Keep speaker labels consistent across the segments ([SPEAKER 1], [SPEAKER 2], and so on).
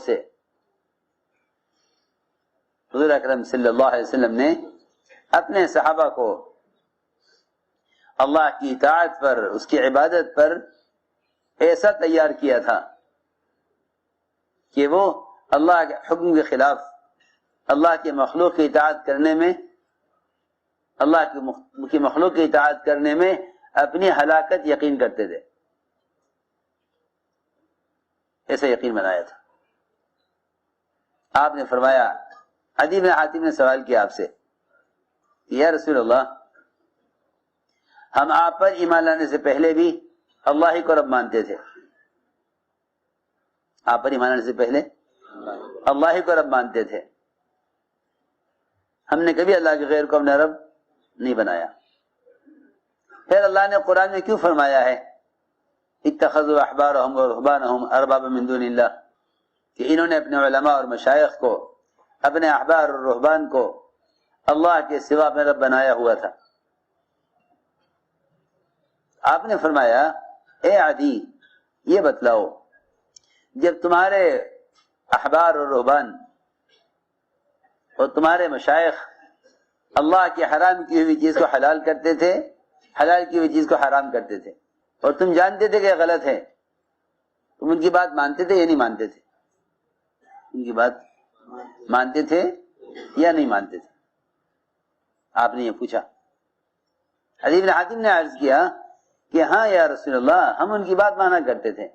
[SPEAKER 1] سے حضور اکرم صلی اللہ علیہ وسلم نے اپنے صحابہ کو اللہ کی اطاعت پر، اس کی عبادت پر ایسا تیار کیا تھا کہ وہ اللہ کے حکم کے خلاف اللہ کے مخلوق کی اطاعت کرنے میں، اللہ کی مخلوق کی اطاعت کرنے میں اپنی ہلاکت یقین کرتے تھے، ایسا یقین بنایا تھا۔ آپ نے فرمایا، عدی بن حاتم نے سوال کیا آپ سے، یا رسول اللہ، ہم آپ پر ایمان لانے سے پہلے بھی اللہ ہی کو رب مانتے تھے، آپ پر ایمان لانے سے پہلے اللہ ہی کو رب مانتے تھے، ہم نے کبھی اللہ کے غیر کو اپنا رب نہیں بنایا، پھر اللہ نے قرآن میں کیوں فرمایا ہے اتخذوا احبارهم ورهبانهم اربابا من دون اللہ، کہ انہوں نے اپنے علماء اور مشائخ کو، اپنے احبار اور رہبان کو اللہ کے سوا میں رب بنایا ہوا تھا۔ آپ نے فرمایا، اے عدی یہ بتلاؤ، جب تمہارے احبار اور رہبان اور تمہارے مشائخ اللہ کی حرام کی ہوئی چیز کو حلال کرتے تھے، حلال کی ہوئی چیز کو حرام کرتے تھے، اور تم جانتے تھے کہ یہ غلط ہے، تم ان کی بات مانتے تھے یا نہیں مانتے تھے؟ ان کی بات مانتے تھے یا نہیں مانتے تھے؟ آپ نے یہ پوچھا۔ عدی بن حاتم نے عرض کیا کہ ہاں یا رسول اللہ، ہم ان کی بات مانا کرتے تھے،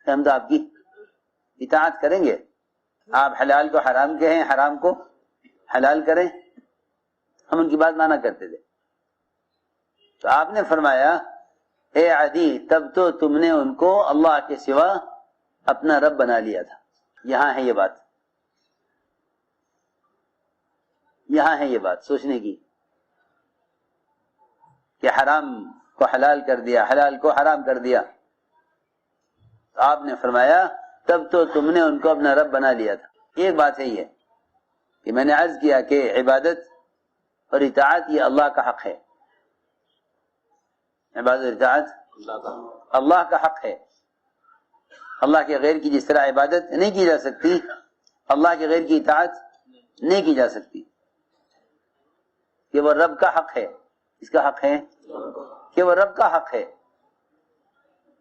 [SPEAKER 1] ہم تو آپ کی اطاعت کریں گے، آپ حلال کو حرام کہیں، حرام کو حلال کریں، ہم ان کی بات مانا کرتے تھے۔ تو آپ نے فرمایا، اے عدی، تب تو تم نے ان کو اللہ کے سوا اپنا رب بنا لیا تھا۔ یہاں ہے یہ بات، یہاں ہے یہ بات سوچنے کی، کہ حرام کو حلال کر دیا، حلال کو حرام کر دیا۔ تو آپ نے فرمایا، تب تو تم نے ان کو اپنا رب بنا لیا تھا۔ ایک بات ہے یہ کہ میں نے عرض کیا کہ عبادت اور اطاعت یہ اللہ کا حق ہے، عبادت اور اطاعت اللہ کا حق ہے۔ اللہ کے غیر کی جس طرح عبادت نہیں کی جا سکتی، اللہ کے غیر کی اطاعت نہیں کی جا سکتی، کہ وہ رب کا حق ہے۔ اس کا حق ہے کہ وہ رب کا حق ہے،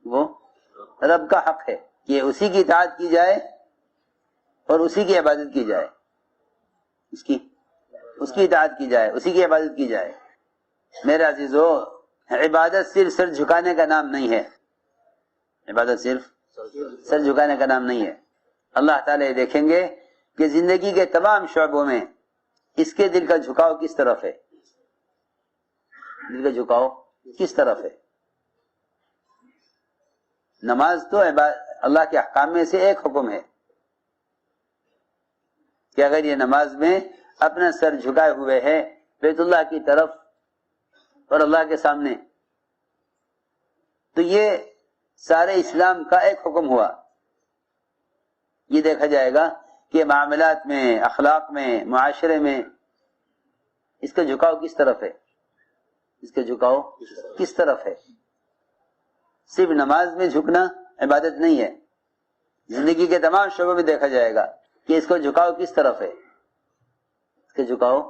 [SPEAKER 1] وہ رب کا حق ہے کہ اسی کی اطاعت کی جائے اور اسی کی عبادت کی جائے، اس کی اطاعت کی جائے، اسی کی عبادت کی جائے۔ میرے عزیزو، عبادت صرف سر جھکانے کا نام نہیں ہے، عبادت صرف سر جھکانے کا نام نہیں ہے۔ اللہ تعالیٰ دیکھیں گے کہ زندگی کے تمام شعبوں میں اس کے دل کا جھکاؤ کس طرف ہے، دل کا جھکاؤ کس طرف ہے۔ نماز تو اللہ کے احکام میں سے ایک حکم ہے کہ اگر یہ نماز میں اپنا سر جھکائے ہوئے ہے بیت اللہ کی طرف اور اللہ کے سامنے، تو یہ سارے اسلام کا ایک حکم ہوا۔ یہ دیکھا جائے گا کہ معاملات میں، اخلاق میں، معاشرے میں اس کا جھکاؤ کس طرف ہے، اس کا جھکاؤ کس طرف ہے۔ صرف نماز میں جھکنا عبادت نہیں ہے، زندگی کے تمام شعبوں میں دیکھا جائے گا کہ اس کو جھکاؤ کس طرف ہے، اس کا جھکاؤ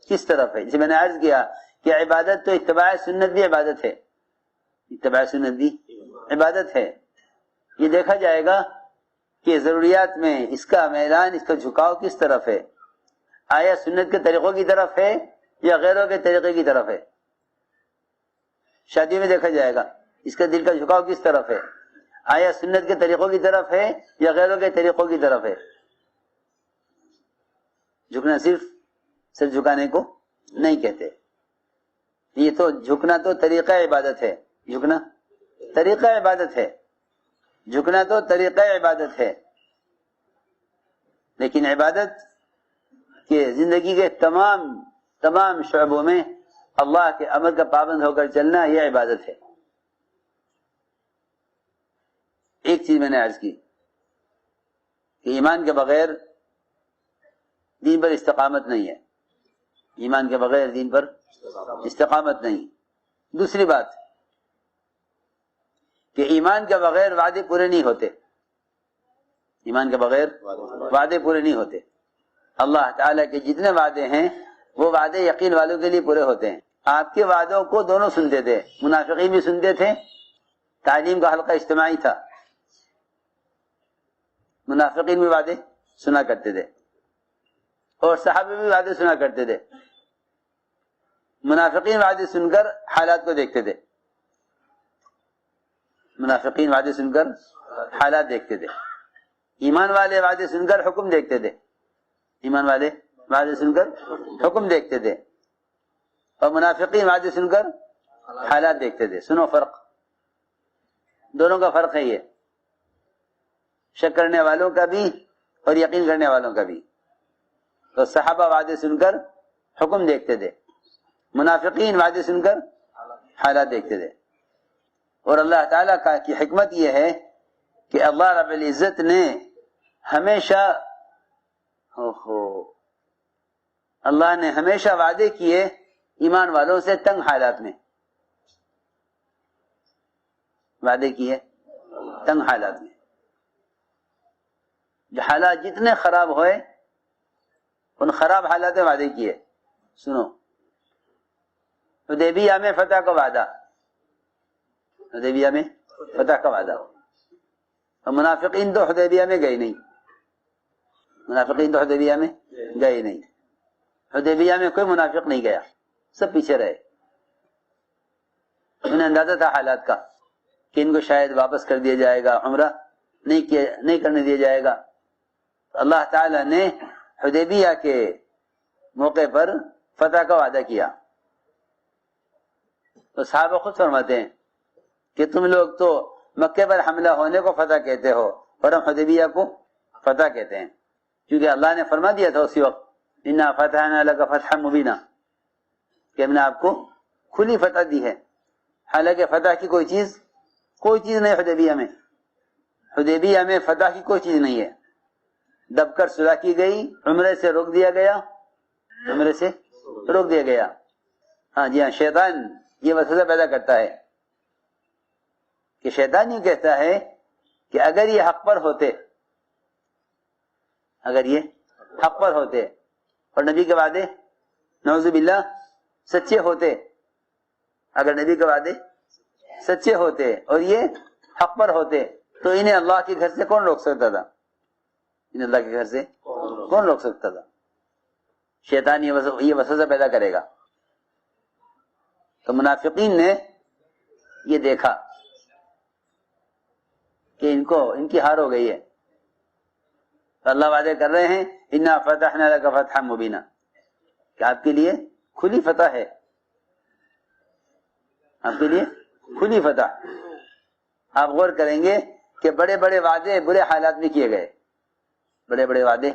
[SPEAKER 1] کس طرف ہے۔ جسے میں نے عرض کیا کہ عبادت تو اتباع سنت بھی عبادت ہے، اتباع سنت بھی عبادت ہے۔ یہ دیکھا جائے گا کہ ضروریات میں اس کا میلان، اس کا جھکاؤ کس طرف ہے، آیا سنت کے طریقوں کی طرف ہے یا غیروں کے طریقے کی طرف ہے۔ شادی میں دیکھا جائے گا اس کا دل کا جھکاؤ کس طرف ہے، آیا سنت کے طریقوں کی طرف ہے یا غیروں کے طریقوں کی طرف ہے۔ جھکنا صرف سر جھکانے کو نہیں کہتے، یہ تو جھکنا تو طریقہ عبادت ہے، جھکنا طریقہ عبادت ہے، جھکنا تو طریقہ عبادت ہے۔ لیکن عبادت کے زندگی کے تمام شعبوں میں اللہ کے امر کا پابند ہو کر چلنا، یہ عبادت ہے۔ ایک چیز میں نے عرض کی کہ ایمان کے بغیر دین پر استقامت نہیں ہے، ایمان کے بغیر دین پر استقامت نہیں۔ دوسری بات کہ ایمان کے بغیر وعدے پورے نہیں ہوتے، ایمان کے بغیر وعدے پورے نہیں ہوتے. اللہ تعالیٰ کے جتنے وعدے ہیں وہ وعدے یقین والوں کے لیے پورے ہوتے ہیں. آپ کے وعدوں کو دونوں سنتے تھے, منافقین بھی سنتے تھے, تعلیم کا حلقہ اجتماعی تھا, منافقین بھی وعدے سنا کرتے تھے اور صحابہ بھی وعدے سنا کرتے تھے. منافقین وعدے سن کر حالات کو دیکھتے تھے, منافقین وعدے سن کر حالات دیکھتے تھے. ایمان والے وعدے سن کر حکم دیکھتے تھے, ایمان والے وعدے سن کر حکم دیکھتے تھے, اور منافقین وعدے سن کر حالات دیکھتے تھے. سنو فرق, دونوں کا فرق ہے یہ, شک کرنے والوں کا بھی اور یقین کرنے والوں کا بھی. تو صحابہ وعدے سن کر حکم دیکھتے تھے, منافقین وعدے سن کر حالات دیکھتے تھے. اور اللہ تعالیٰ کی حکمت یہ ہے کہ اللہ رب العزت نے ہمیشہ اللہ نے ہمیشہ وعدے کیے ایمان والوں سے تنگ حالات میں, وعدے کیے تنگ حالات میں. جو حالات جتنے خراب ہوئے ان خراب حالات میں وعدے کیے. سنو, حدیبیہ میں فتح کا وعدہ, حدیبیہ میں فتح کا وعدہ, اور منافقین تو حدیبیہ میں گئے نہیں, منافقین تو حدیبیہ میں گئے نہیں. حدیبیہ میں کوئی منافق نہیں گیا, سب پیچھے رہے. انہیں اندازہ تھا حالات کا کہ ان کو شاید واپس کر دیا جائے گا, عمرہ نہیں کرنے دیا جائے گا. اللہ تعالی نے حدیبیہ کے موقع پر فتح کا وعدہ کیا. تو صحابہ خود فرماتے ہیں کہ تم لوگ تو مکے پر حملہ ہونے کو فتح کہتے ہو اور ہم حدیبیہ کو فتح کہتے ہیں, کیونکہ اللہ نے فرما دیا تھا اسی وقت انا فتحنا لک فتحا مبینا, کہ ہم نے آپ کو کھلی فتح دی ہے. حالانکہ فتح کی کوئی چیز نہیں حدیبیہ میں, حدیبیہ میں فتح کی کوئی چیز نہیں ہے. دب کر صلح کی گئی, عمرے سے روک دیا گیا, عمرے سے روک دیا گیا. ہاں جی ہاں, شیطان یہ وسوسہ پیدا کرتا ہے کہ شیطان یہ کہتا ہے کہ اگر یہ حق پر ہوتے, اگر یہ حق پر ہوتے اور نبی کے وعدے نعوذ باللہ سچے ہوتے, اگر نبی کے وعدے سچے ہوتے اور یہ حق پر ہوتے تو انہیں اللہ کے گھر سے کون روک سکتا تھا, انہیں اللہ کے گھر سے کون روک سکتا تھا. شیطان یہ وسوسہ پیدا کرے گا. تو منافقین نے یہ دیکھا کہ ان کی ہار ہو گئی ہے, تو اللہ وعدے کر رہے ہیں انا فتحنا لک فتحا مبینا, کہ آپ کے لیے کھلی فتح ہے, آپ کے لیے کھلی فتح. آپ غور کریں گے کہ بڑے بڑے وعدے برے حالات میں کیے گئے, بڑے بڑے وعدے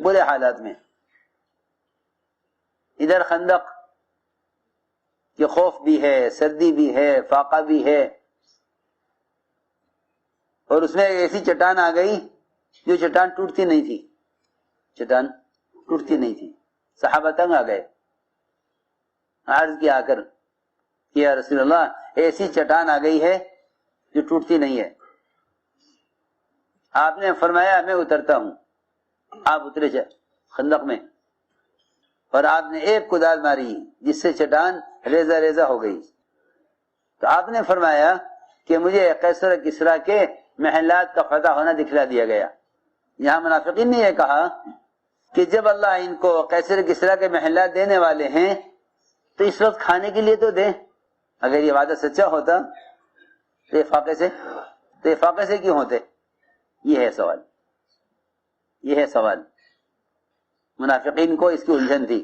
[SPEAKER 1] برے حالات میں. ادھر خندق کہ خوف بھی ہے, سردی بھی ہے, فاقہ بھی ہے, اور اس میں ایک ایسی چٹان آ گئی جو چٹان ٹوٹتی نہیں تھی, چٹان ٹوٹتی نہیں تھی. صحابہ تنگ آ گئے, عرض کیا آ کر کہ یا رسول اللہ ایسی چٹان آ گئی ہے جو ٹوٹتی نہیں ہے. آپ نے فرمایا میں اترتا ہوں. آپ اترے خندق میں اور آپ نے ایک کدال ماری جس سے چٹان ریزہ ریزہ ہو گئی. تو آپ نے فرمایا کہ مجھے قیصر کسریٰ کے محلات کا فتح ہونا دکھلا دیا گیا. یہاں منافقین نے یہ کہا کہ جب اللہ ان کو قیصر کسریٰ کے محلات دینے والے ہیں تو اس وقت کھانے کے لیے تو دے. اگر یہ وعدہ سچا ہوتا تو یہ فاقے سے کیوں ہوتے؟ یہ ہے سوال, یہ ہے سوال. منافقین کو اس کی الجھن تھی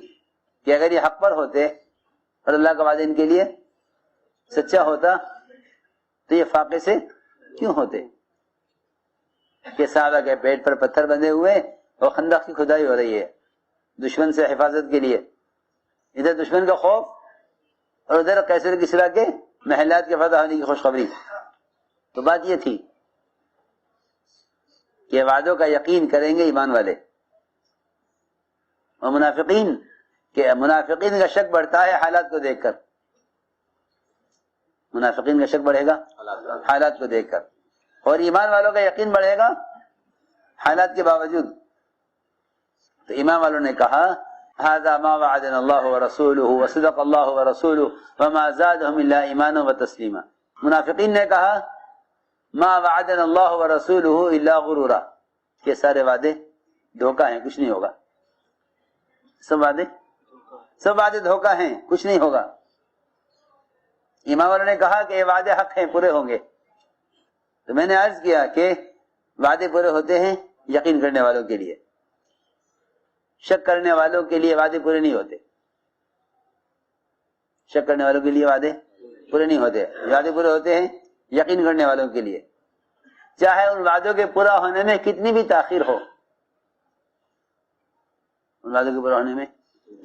[SPEAKER 1] کہ اگر یہ حق پر ہوتے اور اللہ کا وعدہ ان کے لیے سچا ہوتا تو یہ فاقے سے کیوں ہوتے. کہ صحابہ کے پیٹ پر پتھر بندھے ہوئے اور خندق کی کھدائی ہو رہی ہے دشمن سے حفاظت کے لیے, ادھر دشمن کا خوف اور ادھر قیصر کسریٰ کے محلات کے فتح ہونے کی خوشخبری. تو بات یہ تھی کہ وعدوں کا یقین کریں گے ایمان والے, اور منافقین کا شک بڑھتا ہے حالات کو دیکھ کر, منافقین کا شک بڑھے گا حالات کو دیکھ کر, اور ایمان والوں کا یقین بڑھے گا حالات کے باوجود. تو امام والوں نے کہا هذا ما وعدنا الله ورسوله وصدق الله ورسوله وما زادهم الا ایمانا وتسلیما. منافقین نے کہا ما وعدنا الله ورسوله الا غرورا، کہ سارے وعدے دھوکہ ہیں، کچھ نہیں ہوگا. سب وعدے دھوکہ ہیں، کچھ نہیں ہوگا. امام والوں نے کہا کہ یہ وعدے حق ہیں، پورے ہوں گے. تو میں نے عرض کیا کہ وعدے پورے ہوتے ہیں یقین کرنے والوں کے لیے، شک کرنے والوں کے لیے وعدے پورے نہیں ہوتے. شک کرنے والوں کے لیے وعدے پورے نہیں ہوتے. وعدے پورے ہوتے ہیں یقین کرنے والوں کے لیے، چاہے ان وعدوں کے پورا ہونے میں کتنی بھی تاخیر ہو. ان وعدوں کے پورا ہونے میں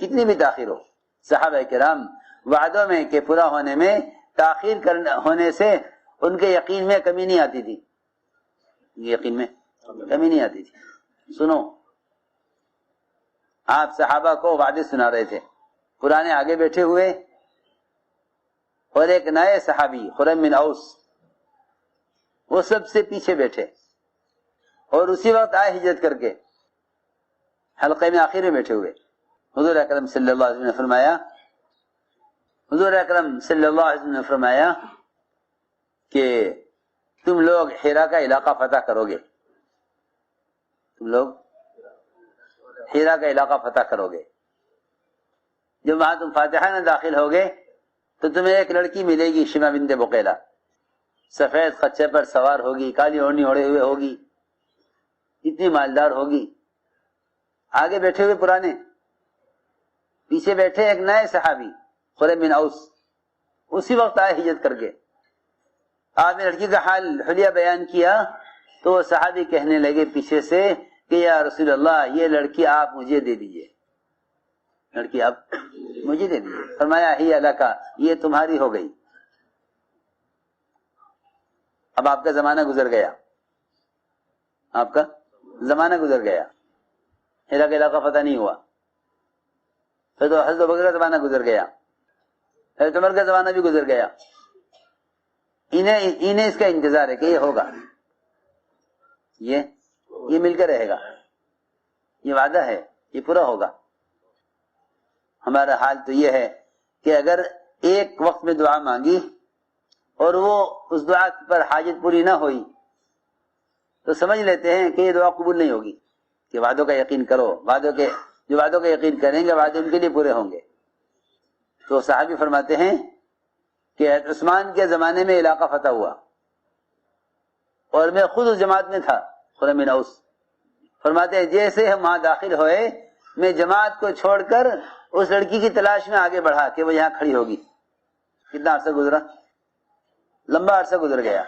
[SPEAKER 1] کتنی بھی تاخیر ہو. صحابہ کرام وعدوں میں کے پورا ہونے میں تاخیر ہونے سے ان کے یقین میں کمی نہیں آتی تھی. یقین میں کمی نہیں آتی تھی. سنو، آپ صحابہ کو وعدے سنا رہے تھے، پرانے آگے بیٹھے ہوئے اور ایک نئے صحابی خریم بن اوس وہ سب سے پیچھے بیٹھے، اور اسی وقت آئے ہجرت کر کے حلقے میں آخر میں بیٹھے ہوئے. حضور اکرم صلی اللہ علیہ وسلم نے فرمایا، حضور اکرم صلی اللہ علیہ وسلم نے فرمایا کہ تم لوگ حرا کا علاقہ فتح کرو گے. تم لوگ حرا کا علاقہ فتح کرو گے. جب وہاں تم فاتحہ میں داخل ہوگے تو تمہیں ایک لڑکی ملے گی، شما بنت بقیلہ، سفید خچے پر سوار ہوگی، کالی اوڑھنی اوڑھے ہوئے ہوگی، اتنی مالدار ہوگی. آگے بیٹھے ہوئے پرانے، پیچھے بیٹھے ایک نئے صحابی خریم بن اوس. اسی وقت آئے ہجرت کر کے. آپ نے لڑکی کا حال حلیہ بیان کیا تو وہ صحابی کہنے لگے پیچھے سے کہ یا رسول اللہ، یہ لڑکی آپ مجھے دے دیجئے، لڑکی آپ مجھے دے دیجئے. فرمایا ہی اللہ کا، یہ تمہاری ہو گئی. اب آپ کا زمانہ گزر گیا، آپ کا زمانہ گزر گیا. حرا کا علاقہ فتح نہیں ہوا. پھر تو حضرت ابوبکر کا زمانہ گزر گیا، حضرت عمر کا زمانہ بھی گزر گیا. انہیں اس کا انتظار ہے کہ یہ ہوگا، یہ مل کر رہے گا، یہ وعدہ ہے، یہ پورا ہوگا. ہمارا حال تو یہ ہے کہ اگر ایک وقت میں دعا مانگی اور وہ اس دعا پر حاجت پوری نہ ہوئی تو سمجھ لیتے ہیں کہ یہ دعا قبول نہیں ہوگی. کہ وعدوں کا یقین کرو، جو وعدوں کا یقین کریں گے وعدے ان کے لیے پورے ہوں گے. تو صحابی فرماتے ہیں کہ عثمان کے زمانے میں علاقہ فتح ہوا اور میں خود اس جماعت میں تھا. خریم بن اوس فرماتے ہیں جیسے ہم وہاں داخل ہوئے میں جماعت کو چھوڑ کر اس لڑکی کی تلاش میں آگے بڑھا کہ وہ یہاں کھڑی ہوگی. کتنا عرصہ گزرا، لمبا عرصہ گزر گیا،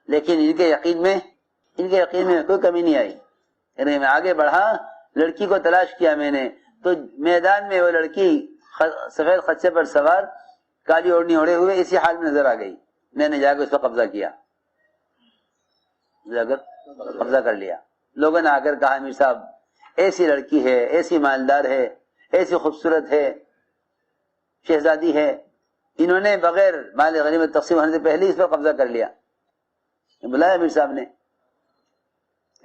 [SPEAKER 1] لیکن ان کے یقین میں کوئی کمی نہیں آئی. یعنی میں آگے بڑھا، لڑکی کو تلاش کیا میں نے، تو میدان میں وہ لڑکی سفید خچے پر سوار، کالی اوڑھنی اوڑھے ہوئے اسی حال میں نظر آ گئی. میں نے جا کے اس پر قبضہ کیا، جا کر قبضہ کر لیا. لوگوں نے آ کر کہا امیر صاحب ایسی لڑکی ہے، ایسی مالدار ہے، ایسی خوبصورت ہے، شہزادی ہے، انہوں نے بغیر مال غنیمت تقسیم ہونے سے پہلے اس پر قبضہ کر لیا. بلایا امیر صاحب نے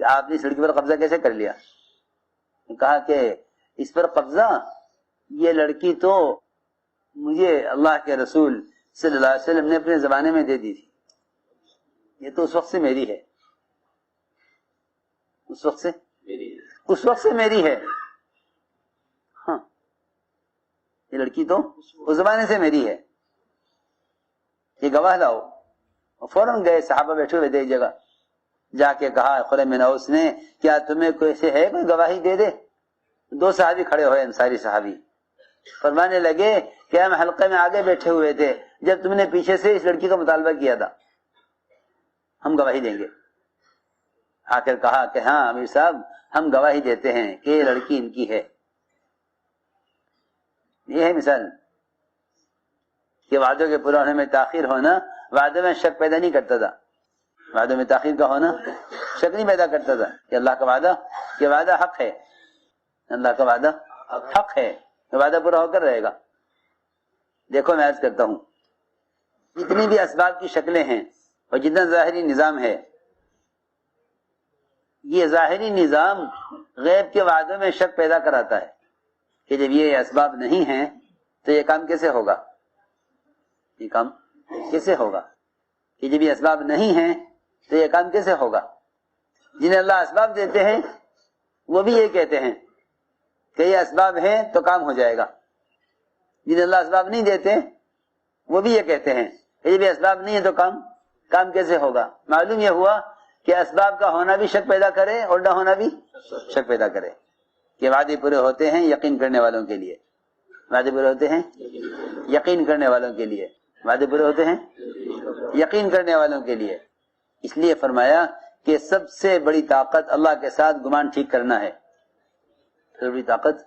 [SPEAKER 1] کہ آپ نے اس لڑکی پر قبضہ کیسے کر لیا؟ کہا کہ اس پر قبضہ، یہ لڑکی تو مجھے اللہ کے رسول صلی اللہ علیہ وسلم نے اپنے زمانے میں دے دی تھی، یہ تو اس وقت سے میری ہے، اس وقت سے میری ہے. ہاں، یہ لڑکی تو اس زمانے سے میری ہے، یہ گواہ لاؤ. فوراً گئے، صحابہ بیٹھے ہوئے تھے ایک جگہ، جا کے کہا خریم بن اوس نے کیا تمہیں کوئی سے ہے کوئی گواہی دے دے؟ 2 صحابی کھڑے ہوئے، انصاری صحابی، فرمانے لگے کہ ہم حلقے میں آگے بیٹھے ہوئے تھے جب تم نے پیچھے سے اس لڑکی کا مطالبہ کیا تھا، ہم گواہی دیں گے. آ کر کہا کہ ہاں امیر صاحب ہم گواہی دیتے ہیں کہ یہ لڑکی ان کی ہے. یہ ہے مثال کہ وعدوں کے پورا ہونے میں تاخیر ہونا وعدوں میں شک پیدا نہیں کرتا تھا. وعدوں میں تاخیر کا ہونا شک نہیں پیدا کرتا تھا کہ اللہ کا وعدہ حق ہے، اللہ کا وعدہ حق ہے، وعدہ پورا ہو کر رہے گا. دیکھو میں عرض کرتا ہوں، جتنی بھی اسباب کی شکلیں ہیں اور جتنا ظاہری نظام ہے، یہ ظاہری نظام غیب کے وعدوں میں شک پیدا کراتا ہے کہ جب یہ اسباب نہیں ہیں تو یہ کام کیسے ہوگا، یہ کام کیسے ہوگا، کہ جب یہ اسباب نہیں ہیں تو یہ کام کیسے ہوگا۔ جنہیں اللہ اسباب دیتے ہیں وہ بھی یہ کہتے ہیں کہ یہ اسباب ہیں تو کام ہو جائے گا، جنہیں اللہ اسباب نہیں دیتے وہ بھی یہ کہتے ہیں کہ جب یہ اسباب نہیں ہے تو کام کیسے ہوگا۔ معلوم یہ ہوا کہ اسباب کا ہونا بھی شک پیدا کرے اور نہ ہونا بھی شک پیدا کرے، کہ وعدے پورے ہوتے ہیں یقین کرنے والوں کے لیے، وعدے پورے ہوتے ہیں یقین کرنے والوں کے لیے، وعدے پورے ہوتے ہیں یقین کرنے والوں کے لیے۔ اس لیے فرمایا کہ سب سے بڑی طاقت اللہ کے ساتھ گمان ٹھیک کرنا ہے، سب سے بڑی طاقت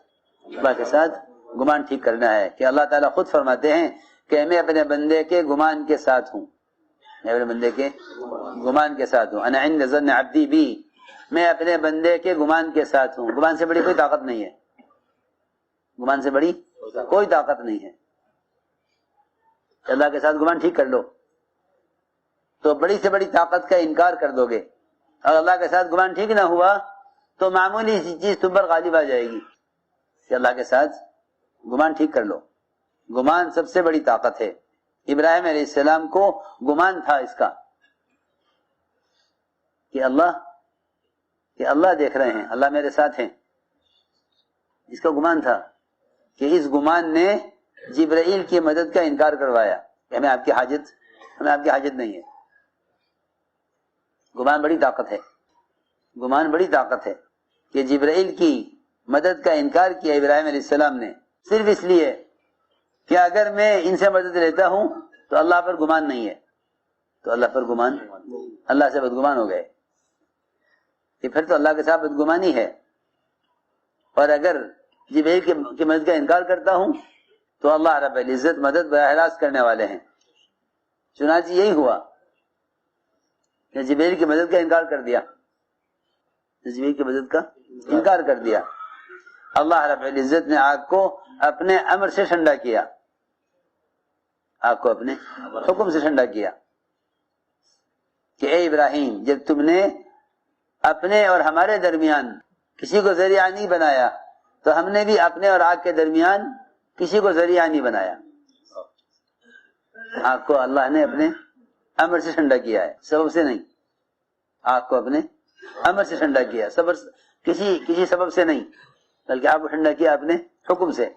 [SPEAKER 1] اللہ کے ساتھ گمان ٹھیک کرنا ہے، کہ اللہ تعالیٰ خود فرماتے ہیں کہ میں اپنے بندے کے گمان کے ساتھ ہوں، میں اپنے بندے کے گمان کے ساتھ ہوں، انا عند ظن عبدی بی، میں اپنے بندے کے گمان کے ساتھ ہوں۔ گمان سے بڑی کوئی طاقت نہیں ہے، گمان سے بڑی کوئی طاقت نہیں ہے۔ اللہ کے ساتھ گمان ٹھیک کر لو تو بڑی سے بڑی طاقت کا انکار کر دو گے، اور اللہ کے ساتھ گمان ٹھیک نہ ہوا تو معمولی سی چیز تم پر غالب آ جائے گی، کہ اللہ کے ساتھ گمان ٹھیک کر لو۔ گمان سب سے بڑی طاقت ہے۔ ابراہیم علیہ السلام کو گمان تھا اس کا کہ اللہ دیکھ رہے ہیں، اللہ میرے ساتھ ہیں، اس کا گمان تھا، کہ اس گمان نے جبرائیل کی مدد کا انکار کروایا کہ ہمیں آپ کی حاجت نہیں ہے۔ گمان بڑی طاقت ہے، گمان بڑی طاقت ہے، کہ جبرائیل کی مدد کا انکار کیا ابراہیم علیہ السلام نے صرف اس لیے کہ اگر میں ان سے مدد لیتا ہوں تو اللہ پر گمان نہیں ہے، تو اللہ پر گمان، اللہ سے بدگمان ہو گئے، کہ پھر تو اللہ کے ساتھ بدگمانی ہے، اور اگر جبرائیل کی مدد کا انکار کرتا ہوں تو اللہ رب العزت مدد براہ راست کرنے والے ہیں۔ چنانچہ یہی ہوا کہ جبرائیل کی مدد کا انکار کر دیا، جبرائیل کی مدد کا انکار کر دیا۔ اللہ رب العزت نے آگ کو اپنے امر سے ٹھنڈا کیا، آگ کو اپنے حکم سے ٹھنڈا کیا، کہ اے ابراہیم جب تم نے اپنے اور ہمارے درمیان کسی کو ذریعہ نہیں بنایا تو ہم نے بھی اپنے اور آگ کے درمیان کسی کو ذریعہ نہیں بنایا۔ آگ کو اللہ نے اپنے امر سے ٹھنڈا کیا ہے، سبب سے نہیں، آگ کو اپنے امر سے ٹھنڈا کیا، کسی سبب سے نہیں، بلکہ آگ کو ٹھنڈا کیا اپنے حکم سے۔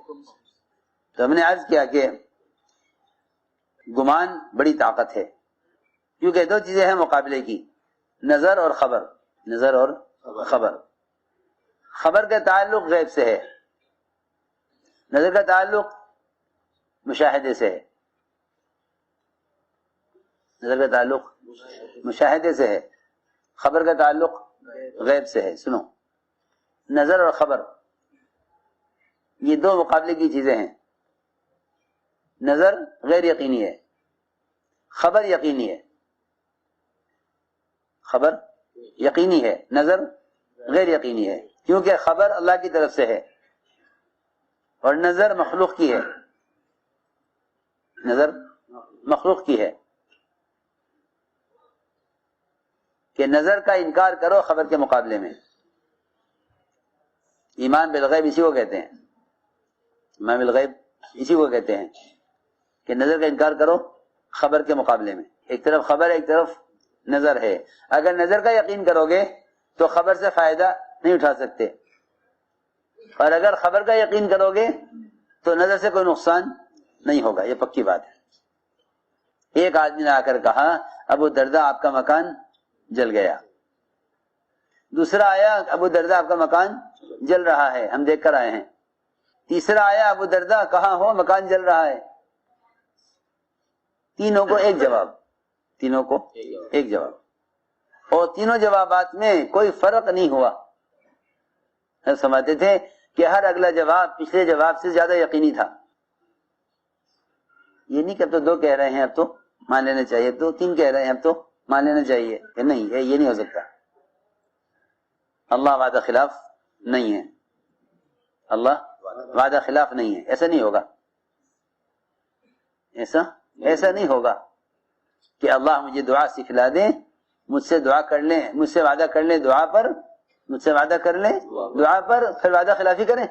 [SPEAKER 1] تو ہم نے عرض کیا کہ گمان بڑی طاقت ہے، کیونکہ دو چیزیں ہیں مقابلے کی، نظر اور خبر، نظر اور خبر۔ خبر کا تعلق غیب سے ہے، نظر کا تعلق مشاہدے سے ہے، نظر کا تعلق مشاہدے سے ہے، خبر کا تعلق غیب سے ہے۔ سنو، نظر اور خبر یہ دو مقابلے کی چیزیں ہیں۔ نظر غیر یقینی ہے، خبر یقینی ہے، خبر یقینی ہے، نظر غیر یقینی ہے، کیونکہ خبر اللہ کی طرف سے ہے اور نظر مخلوق کی ہے، نظر مخلوق کی ہے، کہ نظر کا انکار کرو خبر کے مقابلے میں۔ ایمان بالغیب اسی کو کہتے ہیں، ایمان بالغیب اسی کو کہتے ہیں کہ نظر کا انکار کرو خبر کے مقابلے میں۔ ایک طرف خبر ہے، ایک طرف نظر ہے۔ اگر نظر کا یقین کرو گے تو خبر سے فائدہ نہیں اٹھا سکتے، اور اگر خبر کا یقین کرو گے تو نظر سے کوئی نقصان نہیں ہوگا، یہ پکی بات ہے۔ ایک آدمی نے آ کر کہا ابو درداء آپ کا مکان جل گیا، دوسرا آیا ابو درداء آپ کا مکان جل رہا ہے، ہم دیکھ کر آئے ہیں، تیسرا آیا ابو درداء کہاں ہو، مکان جل رہا ہے۔ تینوں کو ایک جواب، تینوں کو ایک جواب، اور تینوں جوابات میں کوئی فرق نہیں ہوا۔ سمجھتے تھے کہ ہر اگلا جواب پچھلے جواب سے زیادہ یقینی تھا۔ یہ نہیں کہ اب تو دو کہہ رہے ہیں اب تو مان لینا چاہیے، تو تین کہہ رہے ہیں اب تو مان لینا چاہیے، کہ نہیں، یہ نہیں ہو سکتا۔ اللہ وعدہ خلاف نہیں ہے، اللہ وعدہ خلاف نہیں ہے، ایسا نہیں ہوگا، ایسا نہیں ہوگا کہ اللہ مجھے دعا سکھلا دیں، مجھ سے دعا کر لیں، مجھ سے وعدہ کر لیں دعا پر، مجھ سے وعدہ کر لیں دعا پر، پھر وعدہ خلافی کریں.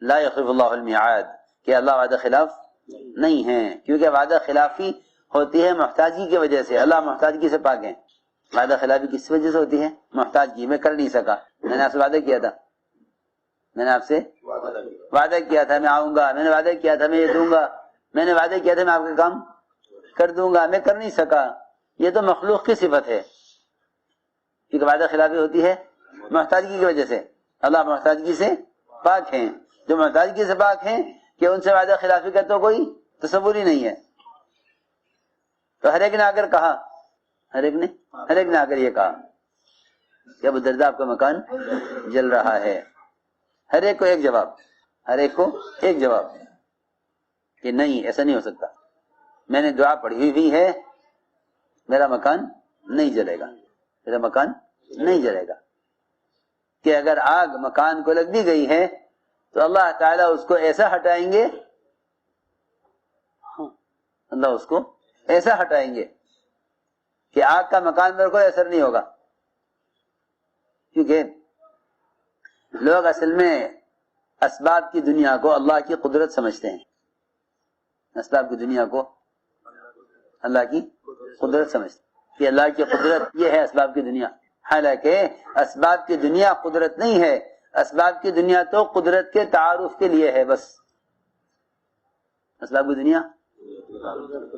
[SPEAKER 1] لا یخلف اللہ المیعاد، کہ اللہ وعدہ خلاف نہیں ہے، کیونکہ وعدہ خلافی ہوتی ہے محتاجی کی وجہ سے. اللہ محتاجی سے پاک ہے. وعدہ خلافی کس وجہ سے ہوتی ہے؟ محتاجی. میں کر نہیں سکا، میں نے آپ سے وعدہ کیا تھا، میں نے آپ سے وعدہ کیا تھا میں آؤں گا، میں نے وعدہ کیا تھا میں یہ دوں گا، میں نے وعدہ کیا تھا میں آپ کا کام کر دوں گا، میں کر نہیں سکا. یہ تو مخلوق کی صفت ہے، کیونکہ وعدہ خلافی ہوتی ہے محتاجی کی وجہ سے. اللہ محتاجی سے پاک ہیں. جو محتاجی سے پاک ہیں کہ ان سے وعدہ خلافی کا تو کوئی تصور ہی نہیں ہے. تو ہر ایک نے آ کر کہا، ہر ایک نے آ کر یہ کہا کہ ابو درداء آپ کا مکان جل رہا ہے. ہر ایک کو ایک جواب، ہر ایک کو ایک جواب کہ نہیں، ایسا نہیں ہو سکتا. میں نے دعا پڑھی ہوئی ہے، میرا مکان نہیں جلے گا، میرا مکان نہیں جلے گا. کہ اگر آگ مکان کو لگ بھی گئی ہے تو اللہ تعالیٰ اس کو ایسا ہٹائیں گے، اللہ اس کو ایسا ہٹائیں گے کہ آگ کا مکان پر کوئی اثر نہیں ہوگا. کیونکہ لوگ اصل میں اسباب کی دنیا کو اللہ کی قدرت سمجھتے ہیں. اسباب کی دنیا کو اللہ کی قدرت سمجھتے ہیں کہ اللہ کی قدرت یہ ہے اسباب کی دنیا. حالانکہ اسباب کی دنیا قدرت نہیں ہے. اسباب کی دنیا تو قدرت کے تعارف کے لیے ہے بس. اسباب کی دنیا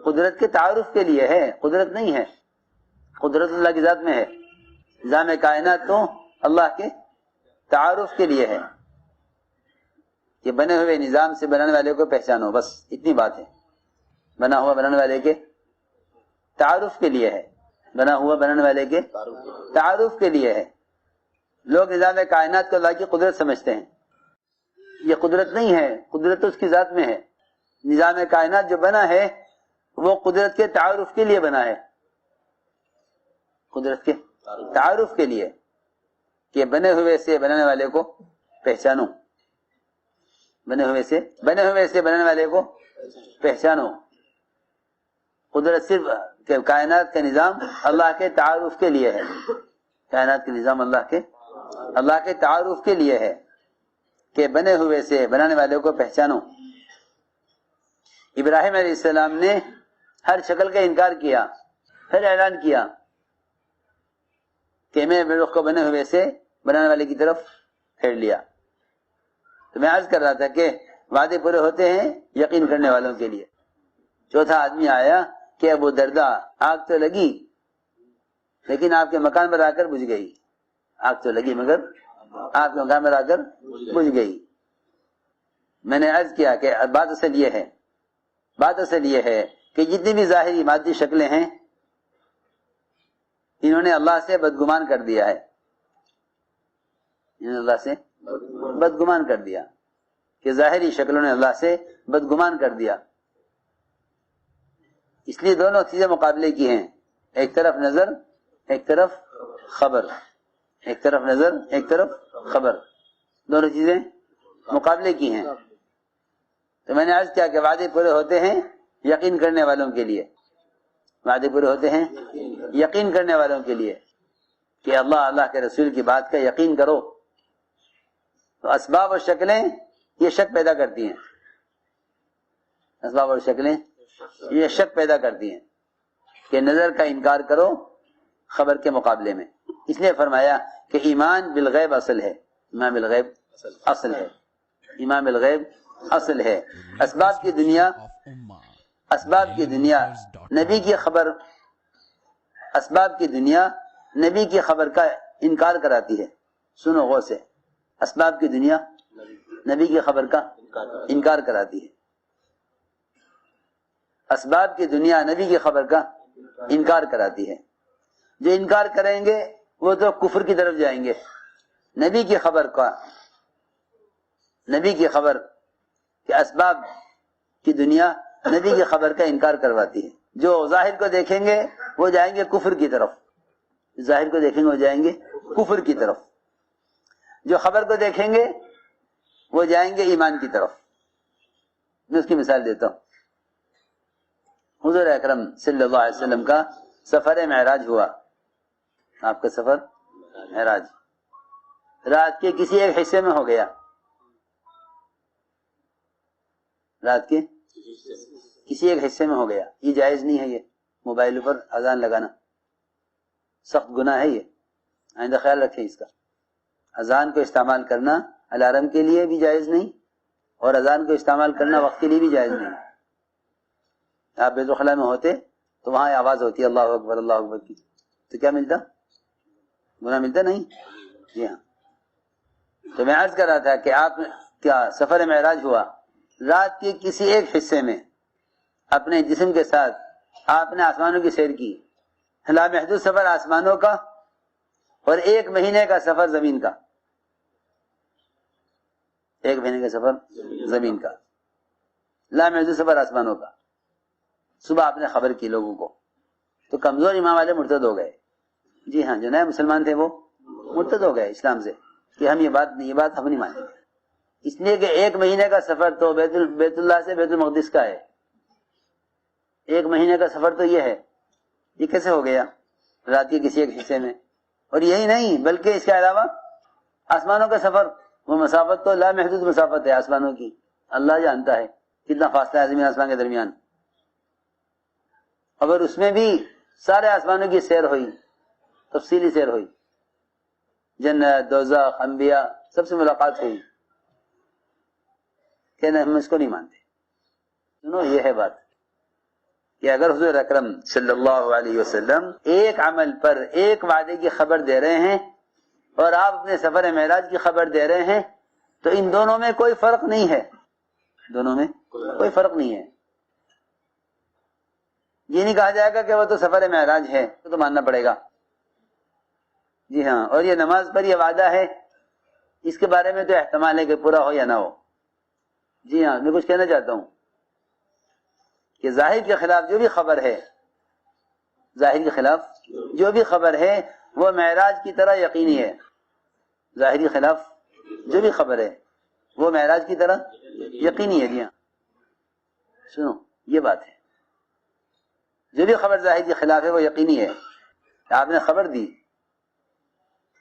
[SPEAKER 1] قدرت کے تعارف کے لیے ہے، قدرت نہیں ہے. قدرت اللہ کی ذات میں ہے. نظام کائنات تو اللہ کے تعارف کے لیے ہے کہ بنے ہوئے نظام سے بنانے والے کو پہچانو، بس اتنی بات ہے. بنا ہوا بنانے والے کے تعارف کے لیے ہے، بنا ہوا بنانے والے کے تعارف کے لیے ہے. لوگ نظام کائنات کو اللہ کی قدرت سمجھتے ہیں. یہ قدرت نہیں ہے، قدرت تو اس کی ذات میں ہے. نظام کائنات جو بنا ہے وہ قدرت کے تعارف کے لیے بنا ہے، قدرت کے تعارف کے لیے کہ بنے ہوئے سے بنانے والے کو پہچانو، بنے ہوئے سے بنانے والے کو پہچانو. قدرت صرف کائنات کا نظام اللہ کے تعارف کے لیے ہے. کائنات کا نظام اللہ کے تعارف کے لیے ہے کہ بنے ہوئے سے بنانے والے کو پہچانو. ابراہیم علیہ السلام نے ہر شکل کا انکار کیا، پھر اعلان کیا کہ میں میرے رخ کو بنے ہوئے سے بنانے والے کی طرف پھیر لیا. تو میں عرض کر رہا تھا کہ وعدے پورے ہوتے ہیں یقین کرنے والوں کے لیے. چوتھا آدمی آیا کہ ابو درداء آگ تو لگی لیکن آپ کے مکان پر آ کر بجھ گئی. آگ تو لگی مگر آپ کے مکان پر آ کر بجھ گئی. میں نے عرض کیا کہ بات اصل یہ ہے کہ جتنی بھی ظاہری مادی شکلیں ہیں انہوں نے اللہ سے بدگمان کر دیا ہے. انہوں نے اللہ سے بدگمان کر دیا کہ ظاہری شکلوں نے اللہ سے بدگمان کر دیا. اس لیے دونوں چیزیں مقابلے کی ہیں، ایک طرف نظر ایک طرف خبر، ایک طرف نظر ایک طرف خبر، دونوں چیزیں مقابلے کی ہیں. تو میں نے عرض کیا کہ وعدے پورے ہوتے ہیں یقین کرنے والوں کے لیے. وعدے پورے ہوتے ہیں یقین کرنے والوں کے لیے کہ اللہ کے رسول کی بات کا یقین کرو. تو اسباب اور شکلیں یہ شک پیدا کرتی ہیں، اسباب اور شکلیں یہ شک پیدا کرتی ہیں کہ نظر کا انکار کرو خبر کے مقابلے میں. اس لیے فرمایا کہ ایمان بالغیب اصل ہے، ایمان بالغیب اصل ہے، ایمان بالغیب اصل ہے. اسباب کی دنیا نبی کی خبر، اسباب کی دنیا نبی کی خبر کا انکار کراتی ہے. سنو غور سے، اسباب کی دنیا نبی کی خبر کا انکار کراتی ہے. اسباب کی دنیا نبی کی خبر کا انکار کراتی ہے. جو انکار کریں گے وہ تو کفر کی طرف جائیں گے. نبی کی خبر کہ اسباب کی دنیا نبی کی خبر کا انکار کرواتی ہے. جو ظاہر کو دیکھیں گے وہ جائیں گے کفر کی طرف، ظاہر کو دیکھیں گے وہ جائیں گے کفر کی طرف. جو خبر کو دیکھیں گے وہ جائیں گے ایمان کی طرف. میں اس کی مثال دیتا ہوں. حضور اکرم صلی اللہ علیہ وسلم کا سفر معراج ہوا. آپ کا سفر معراج رات کے کسی ایک حصے میں ہو گیا، رات کے کسی ایک حصے میں ہو گیا، یہ جائز نہیں ہے، یہ موبائل پر اذان لگانا سخت گناہ ہے، یہ آئندہ خیال رکھیں اس کا۔ اذان کو استعمال کرنا الارم کے لیے بھی جائز نہیں، اور اذان کو استعمال کرنا وقت کے لیے بھی جائز نہیں۔ آپ بیت الخلاء میں ہوتے تو وہاں آواز ہوتی ہے اللہ اکبر اللہ اکبر کی، تو کیا ملتا؟ گناہ ملتا نہیں؟ جی ہاں۔ تو میں عرض کر رہا تھا کہ آپ کیا سفر معراج ہوا، رات کے کسی ایک حصے میں اپنے جسم کے ساتھ آپ نے آسمانوں کی سیر کی، لامحدود سفر آسمانوں کا اور 1 مہینے کا سفر زمین کا، 1 مہینے کا سفر زمین کا، لامحدود سفر آسمانوں کا۔ صبح آپ نے خبر کی لوگوں کو، تو کمزور ایمان والے مرتد ہو گئے، جی ہاں، جو نئے مسلمان تھے وہ مرتد ہو گئے اسلام سے، کہ ہم یہ بات ہم نہیں مانیں گے، اس لیے کہ 1 مہینے کا سفر تو بیت اللہ سے بیت المقدس کا ہے، 1 مہینے کا سفر تو یہ ہے، یہ کیسے ہو گیا رات کے کسی ایک حصے میں؟ اور یہی نہیں بلکہ اس کے علاوہ آسمانوں کا سفر، وہ مسافت تو لامحدود مسافت ہے آسمانوں کی، اللہ جانتا ہے کتنا فاصلہ ہے زمین آسمان کے درمیان، اگر اس میں بھی سارے آسمانوں کی سیر ہوئی، تفصیلی سیر ہوئی، جنت دوزخ انبیاء سب سے ملاقات ہوئی، کہ ہم اس کو نہیں مانتے۔ سنو، یہ ہے بات کہ اگر حضور اکرم صلی اللہ علیہ وسلم ایک عمل پر ایک وعدے کی خبر دے رہے ہیں اور آپ اپنے سفر معراج کی خبر دے رہے ہیں، تو ان دونوں میں کوئی فرق نہیں ہے، دونوں میں کوئی فرق نہیں ہے۔ یہ نہیں کہا جائے گا کہ وہ تو سفر معراج ہے تو ماننا پڑے گا، جی ہاں، اور یہ نماز پر یہ وعدہ ہے، اس کے بارے میں تو احتمال ہے کہ پورا ہو یا نہ ہو۔ جی ہاں، میں کچھ کہنا چاہتا ہوں کہ ظاہر کے خلاف جو بھی خبر ہے، ظاہر کے خلاف جو بھی خبر ہے وہ معراج کی طرح یقینی ہے، ظاہر کے خلاف جو بھی خبر ہے وہ معراج کی طرح یقینی ہے۔ جی ہاں، سنو، یہ بات ہے، جو بھی خبر ظاہر کے خلاف ہے وہ یقینی ہے۔ آپ نے خبر دی،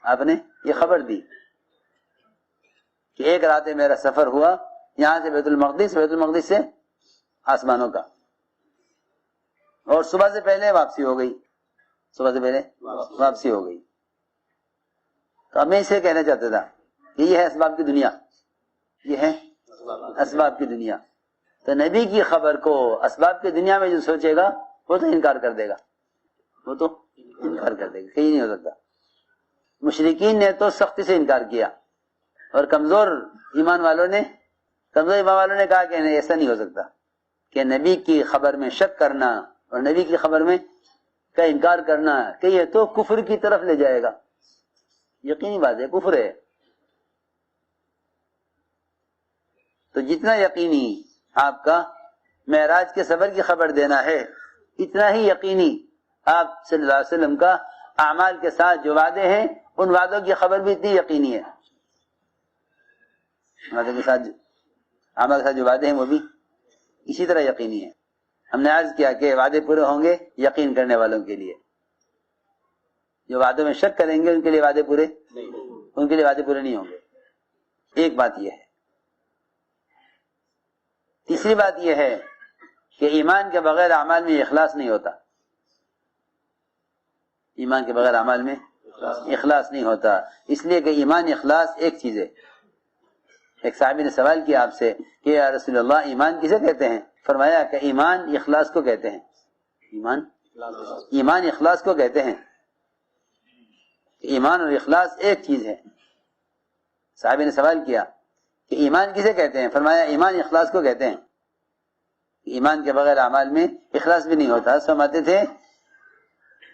[SPEAKER 1] آپ نے یہ خبر دی کہ ایک رات میرا سفر ہوا یہاں سے بیت المقدس سے آسمانوں کا، اور صبح سے پہلے واپسی ہو گئی، صبح سے پہلے واپسی ہو گئی۔ تو میں اسے کہنا چاہتا تھا کہ یہ ہے اسباب کی دنیا، یہ ہے اسباب کی دنیا۔ تو نبی کی خبر کو اسباب کی دنیا میں جو سوچے گا وہ تو انکار کر دے گا، وہ تو انکار کر دے گا، کہیں نہیں ہو سکتا۔ مشرکین نے تو سختی سے انکار کیا، اور کمزور ایمان والوں نے کہا کہ نہیں، ایسا نہیں ہو سکتا کہ نبی کی خبر میں شک کرنا اور نبی کی خبر میں کا انکار کرنا کہ یہ تو کفر کی طرف لے جائے گا، یقینی بات ہے، کفر ہے۔ تو جتنا یقینی آپ کا معراج کے سفر کی خبر دینا ہے، اتنا ہی یقینی آپ صلی اللہ علیہ وسلم کا اعمال کے ساتھ جو وعدے ہیں ان وعدوں کی خبر بھی اتنی یقینی ہے، وعدے کے ساتھ اعمال کے ساتھ جو وعدے ہیں وہ بھی اسی طرح یقینی ہے۔ ہم نے عرض کیا کہ وعدے پورے ہوں گے یقین کرنے والوں کے لیے، جو وعدوں میں شک کریں گے ان کے لیے وعدے پورے نہیں ہوں گے۔ ایک بات یہ ہے۔ تیسری بات یہ ہے کہ ایمان کے بغیر اعمال میں اخلاص نہیں ہوتا، ایمان کے بغیر اعمال میں اخلاص نہیں ہوتا، اس لیے کہ ایمان اخلاص ایک چیز ہے۔ ایک صحابی نے سوال کیا آپ سے کہ یا رسول اللہ ایمان کسے کہتے ہیں؟ فرمایا کہ ایمان اخلاص کو کہتے ہیں، ایمان اخلاص کو کہتے ہیں، ایمان اور اخلاص ایک چیز ہے۔ صحابی نے سوال کیا کہ ایمان کسے کہتے ہیں؟ فرمایا ایمان اخلاص کو کہتے ہیں، ایمان کے بغیر اعمال میں اخلاص بھی نہیں ہوتا۔ فرماتے تھے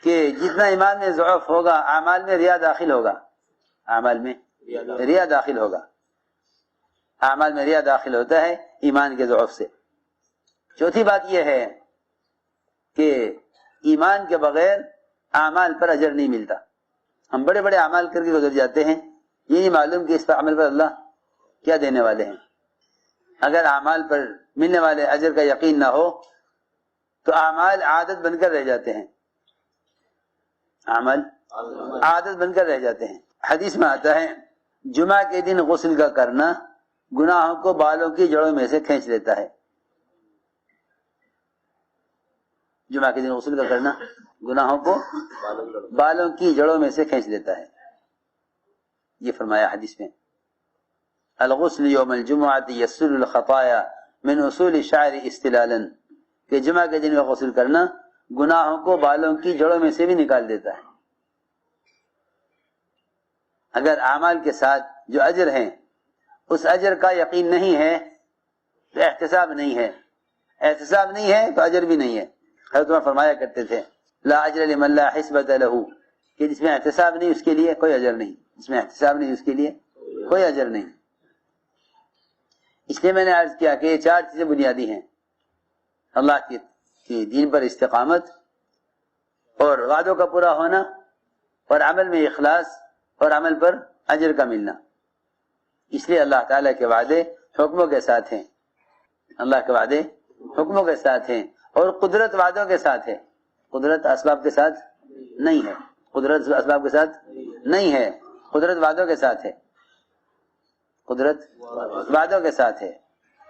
[SPEAKER 1] کہ جتنا ایمان میں ضعف ہوگا اعمال میں ریا داخل ہوگا، اعمال میں ریا داخل ہوگا، اعمال میں ریا داخل ہوتا ہے ایمان کے ضعف سے۔ چوتھی بات یہ ہے کہ ایمان کے بغیر اعمال پر اجر نہیں ملتا۔ ہم بڑے بڑے اعمال کر کے گزر جاتے ہیں، یہ نہیں معلوم کہ اس پر عمل پر اللہ کیا دینے والے ہیں۔ اگر اعمال پر ملنے والے اجر کا یقین نہ ہو تو اعمال عادت بن کر رہ جاتے ہیں، اعمال عادت بن کر رہ جاتے ہیں. حدیث میں آتا ہے جمعہ کے دن غسل کا کرنا گناہوں کو بالوں کی جڑوں میں سے کھینچ لیتا ہے. جمعہ کے دن غسل کا کرنا گناہوں کو بالوں کی جڑوں میں سے کھینچ لیتا ہے. یہ فرمایا حدیث میں الغسل یوم الجمعۃ یسل الخطایا من اصول الشعر استلالا، کہ جمعہ کے دن کا غسل کرنا گناہوں کو بالوں کی جڑوں میں سے بھی نکال دیتا ہے. اگر اعمال کے ساتھ جو اجر ہیں اس اجر کا یقین نہیں ہے تو احتساب نہیں ہے، احتساب نہیں ہے تو اجر بھی نہیں ہے. حضرت عمر فرمایا کرتے تھے لا اجر لمن لا حسبۃ له، کہ جس میں احتساب نہیں اس کے لیے کوئی اجر نہیں، جس میں احتساب نہیں اس کے لیے کوئی اجر نہیں. اس لیے میں نے عرض کیا کہ یہ 4 چیزیں بنیادی ہیں: اللہ کی دین پر استقامت، اور وعدوں کا پورا ہونا، اور عمل میں اخلاص، اور عمل پر اجر کا ملنا. اس لیے اللہ تعالیٰ کے وعدے حکموں کے ساتھ ہیں، اللہ کے وعدے حکموں کے ساتھ ہیں، اور قدرت وعدوں کے ساتھ ہے. قدرت اسباب کے ساتھ نہیں ہے، قدرت اسباب کے ساتھ نہیں ہے، قدرت وعدوں کے ساتھ ہے. قدرت وعدوں کے ساتھ ہے،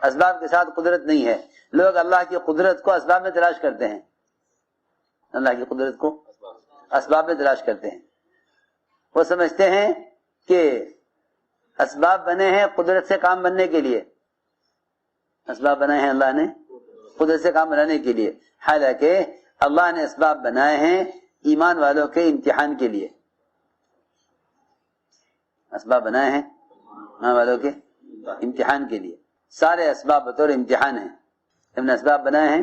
[SPEAKER 1] اسباب کے ساتھ قدرت نہیں ہے. لوگ اللہ کی قدرت کو اسباب میں تلاش کرتے ہیں، اللہ کی قدرت کو اسباب میں تلاش کرتے ہیں. وہ سمجھتے ہیں کہ اسباب بنے ہیں قدرت سے کام بننے کے لیے، اسباب بنائے ہیں اللہ نے قدرت سے کام بنانے کے لیے، حالانکہ اللہ نے اسباب بنائے ہیں ایمان والوں کے امتحان کے لیے. اسباب بنائے ہیں ایمان والوں کے امتحان کے لیے. سارے اسباب بطور امتحان ہیں. ہم نے اسباب بنائے ہیں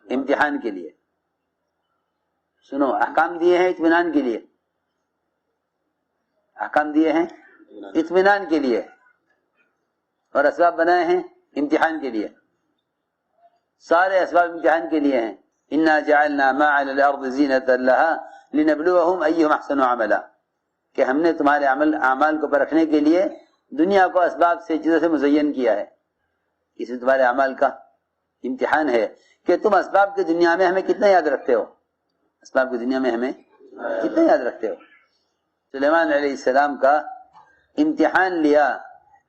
[SPEAKER 1] امتحان کے لیے. سنو، احکام دیے ہیں اطمینان کے لیے، احکام دیے ہیں اطمینان کے لیے، اور اسباب بنائے ہیں امتحان کے لیے. سارے اسباب امتحان کے لیے ہیں. انا جعلنا ما علی الارض زینۃ لها لنبلوهم ایہم احسن عملا، کہ ہم نے تمہارے اعمال کو پرکھنے کے لیے دنیا کو اسباب سے چیزوں سے مزین کیا ہے. اس میں تمہارے اعمال کا امتحان ہے کہ تم اسباب کی دنیا میں ہمیں کتنا یاد رکھتے ہو، اسباب کی دنیا میں ہمیں کتنا یاد رکھتے ہو. سلیمان علیہ السلام کا امتحان لیا.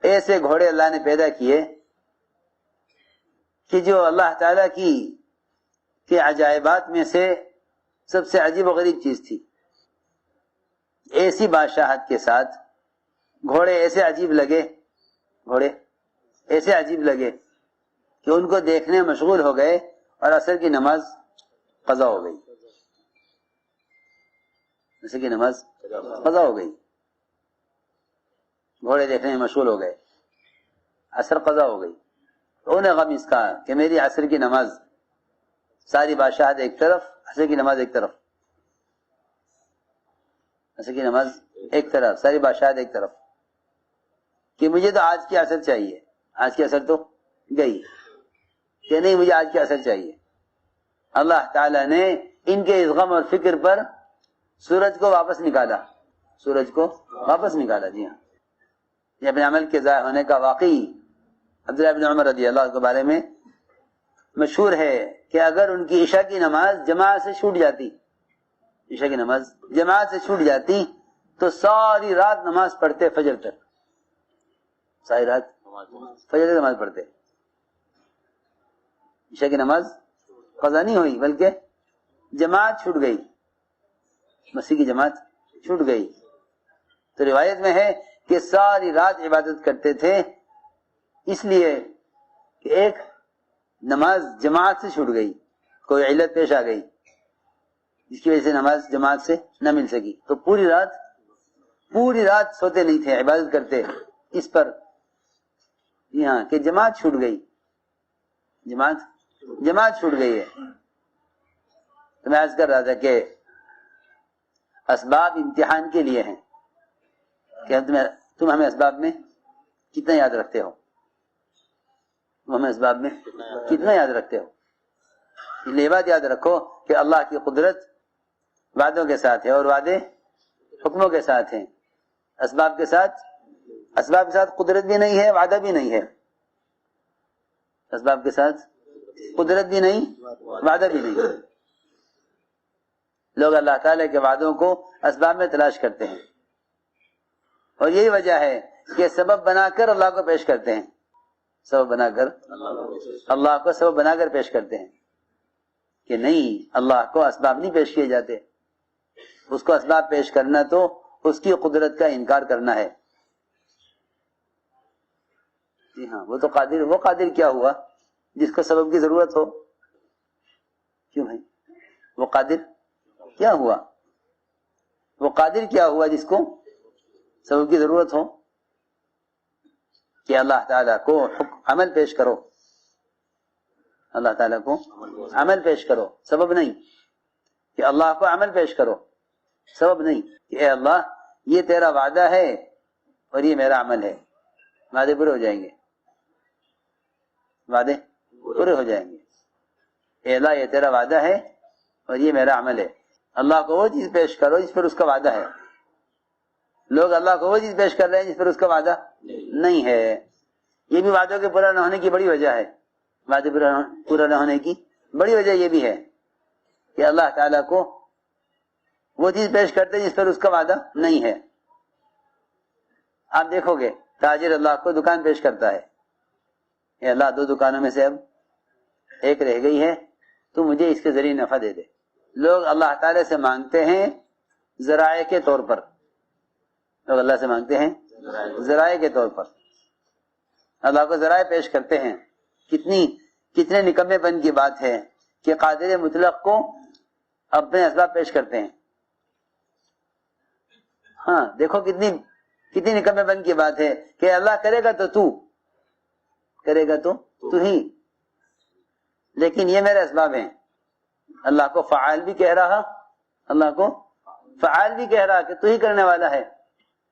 [SPEAKER 1] ایسے گھوڑے اللہ نے پیدا کیے کہ جو اللہ تعالیٰ کی عجائبات میں سے سب سے عجیب و غریب چیز تھی. ایسی بادشاہت کے ساتھ گھوڑے ایسے عجیب لگے کہ ان کو دیکھنے میں مشغول ہو گئے، اور عصر کی نماز قضا ہو گئی. عصر کی نماز قضا ہو گئی، گھوڑے دیکھنے میں مشغول ہو گئے، عصر قضا ہو گئی. تو انہیں غم اس کا کہ میری عصر کی نماز، ساری بادشاہت ایک طرف، عصر کی نماز ایک طرف، عصر کی نماز ایک طرف، ساری بادشاہت ایک طرف، کہ مجھے تو آج کی عصر چاہیے. آج کی عصر تو گئی، کہ نہیں مجھے آج کی عصر چاہیے. اللہ تعالیٰ نے ان کے اس غم اور فکر پر سورج کو واپس نکالا، سورج کو واپس نکالا. جی ہاں، یہ اپنے عمل کے ضائع ہونے کا واقعی عبداللہ بن عمر رضی اللہ عنہ کے بارے میں مشہور ہے کہ اگر ان کی عشاء کی نماز جماعت سے چھوٹ جاتی، عشاء کی نماز جماعت سے چھوٹ جاتی تو ساری رات نماز پڑھتے، فجر تک، ساری رات فجر تک نماز پڑھتے. عشاء کی نماز قضا نہیں ہوئی بلکہ جماعت چھوٹ گئی، مسیح کی جماعت چھوٹ گئی. تو روایت میں ہے کہ ساری رات عبادت کرتے تھے، اس لیے کہ ایک نماز جماعت سے چھوٹ گئی، کوئی علت پیش آ گئی جس کی وجہ سے نماز جماعت سے نہ مل سکی. تو پوری رات سوتے نہیں تھے، عبادت کرتے اس پر. جی ہاں، کہ جماعت چھوٹ گئی، جماعت چھوٹ گئی ہے. تو میں عرض کر رہا تھا کہ اسباب امتحان کے لیے ہیں کہ تم ہمیں اسباب میں کتنا یاد رکھتے ہو، تم ہمیں اسباب میں کتنا یاد رکھتے ہو. یہ بات یاد رکھو کہ اللہ کی قدرت وعدوں کے ساتھ ہے، اور وعدے حکموں کے ساتھ ہیں. اسباب کے ساتھ قدرت بھی نہیں ہے، وعدہ بھی نہیں ہے. اسباب کے ساتھ قدرت بھی نہیں، وعدہ بھی نہیں. لوگ اللہ تعالیٰ کے وعدوں کو اسباب میں تلاش کرتے ہیں، اور یہی وجہ ہے کہ سبب بنا کر اللہ کو پیش کرتے ہیں، سبب بنا کر اللہ کو سبب بنا کر پیش کرتے ہیں کہ نہیں، اللہ کو اسباب نہیں پیش کیے جاتے، اس کو اسباب پیش کرنا تو اس کی قدرت کا انکار کرنا ہے۔ جی ہاں، وہ قادر کیا ہوا جس کو سبب کی ضرورت ہو؟ کیوں بھائی؟ وہ قادر کیا ہوا؟ وہ قادر کیا ہوا جس کو سبب کی ضرورت ہو؟ کہ اللہ تعالیٰ کو عمل پیش کرو، اللہ تعالیٰ کو عمل پیش کرو، سبب نہیں، کہ اللہ کو عمل پیش کرو، سبب نہیں، کہ اے اللہ یہ تیرا وعدہ ہے اور یہ میرا عمل ہے، وعدے پورے ہو جائیں گے، وعدے پورے ہو جائیں گے۔ اے اللہ یہ تیرا وعدہ ہے اور یہ میرا عمل ہے۔ اللہ کو وہ چیز پیش کرو جس پر اس کا وعدہ ہے۔ لوگ اللہ کو وہ چیز پیش کر رہے ہیں جس پر اس کا وعدہ نہیں ہے۔ یہ بھی وعدوں کے پورا نہ ہونے کی بڑی وجہ ہے، وعدے پورا نہ ہونے کی بڑی وجہ یہ بھی ہے کہ اللہ تعالیٰ کو وہ چیز پیش کرتے جس پر اس کا وعدہ نہیں ہے۔ آپ دیکھو گے تاجر اللہ کو دکان پیش کرتا ہے، اے اللہ 2 دکانوں میں سے اب ایک رہ گئی ہے، تو مجھے اس کے ذریعے نفع دے دے۔ لوگ اللہ تعالیٰ سے مانگتے ہیں ذرائع کے طور پر، لوگ اللہ سے مانگتے ہیں ذرائع کے طور پر، اللہ کو ذرائع پیش کرتے ہیں۔ کتنے نکمے پن کی بات ہے کہ قادر مطلق کو اپنے اسباب پیش کرتے ہیں۔ ہاں دیکھو کتنی نکمے پن کی بات ہے کہ اللہ کرے گا تو کرے گا تو ہی، لیکن یہ میرے اسباب ہیں۔ اللہ کو فعال بھی کہہ رہا، اللہ کو فعال بھی کہہ رہا کہ تو ہی کرنے والا ہے،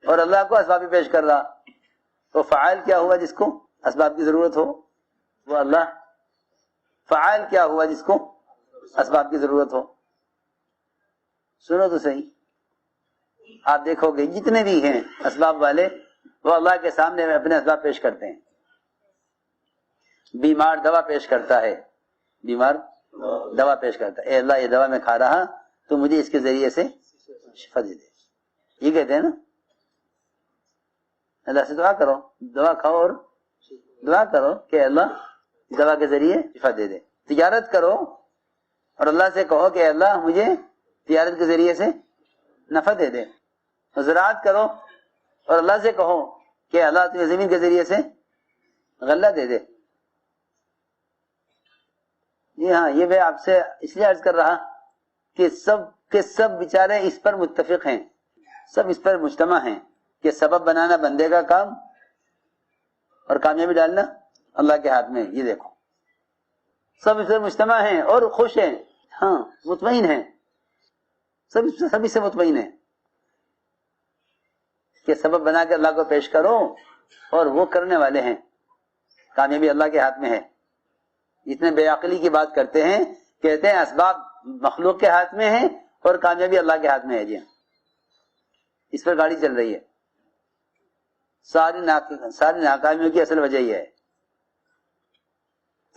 [SPEAKER 1] اور اللہ کو اسباب بھی پیش کر رہا۔ تو فعال کیا ہوا جس کو اسباب کی ضرورت ہو؟ وہ اللہ۔ فعال کیا ہوا جس کو اسباب کی ضرورت ہو؟ سنو تو صحیح، آپ دیکھو گے جتنے بھی ہیں اسباب والے وہ اللہ کے سامنے اپنے اسباب پیش کرتے ہیں۔ بیمار دوا پیش کرتا ہے، بیمار دوا پیش کرتا ہے، اے اللہ یہ دوا میں کھا رہا تو مجھے اس کے ذریعے سے شفا دے دے، یہ کہتے ہیں نا۔ اللہ سے دعا کرو، دوا کھاؤ اور دعا کرو کہ اللہ دوا کے ذریعے شفا دے دے۔ تجارت کرو اور اللہ سے کہو کہ اللہ مجھے تجارت کے ذریعے سے نفع دے دے۔ زراعت کرو اور اللہ سے کہو کہ اللہ تمہیں زمین کے ذریعے سے غلہ دے دے۔ جی ہاں، یہ میں آپ سے اس لیے عرض کر رہا کہ سب بیچارے اس پر متفق ہیں، سب اس پر مجتمع ہیں کہ سبب بنانا بندے کا کام اور کامیابی ڈالنا اللہ کے ہاتھ میں۔ یہ دیکھو سب اس پر مجتمع ہیں اور خوش ہیں، ہاں مطمئن ہیں، سب اس سے مطمئن ہیں کہ سبب بنا کے اللہ کو پیش کرو اور وہ کرنے والے ہیں، کامیابی اللہ کے ہاتھ میں ہے۔ جتنے بے عقلی کی بات کرتے ہیں کہتے ہیں اسباب مخلوق کے ہاتھ میں ہے اور کامیابی اللہ کے ہاتھ میں ہے۔ جی ہاں، اس پر گاڑی چل رہی ہے۔ ساری ناکامیوں کی اصل وجہ یہ ہے،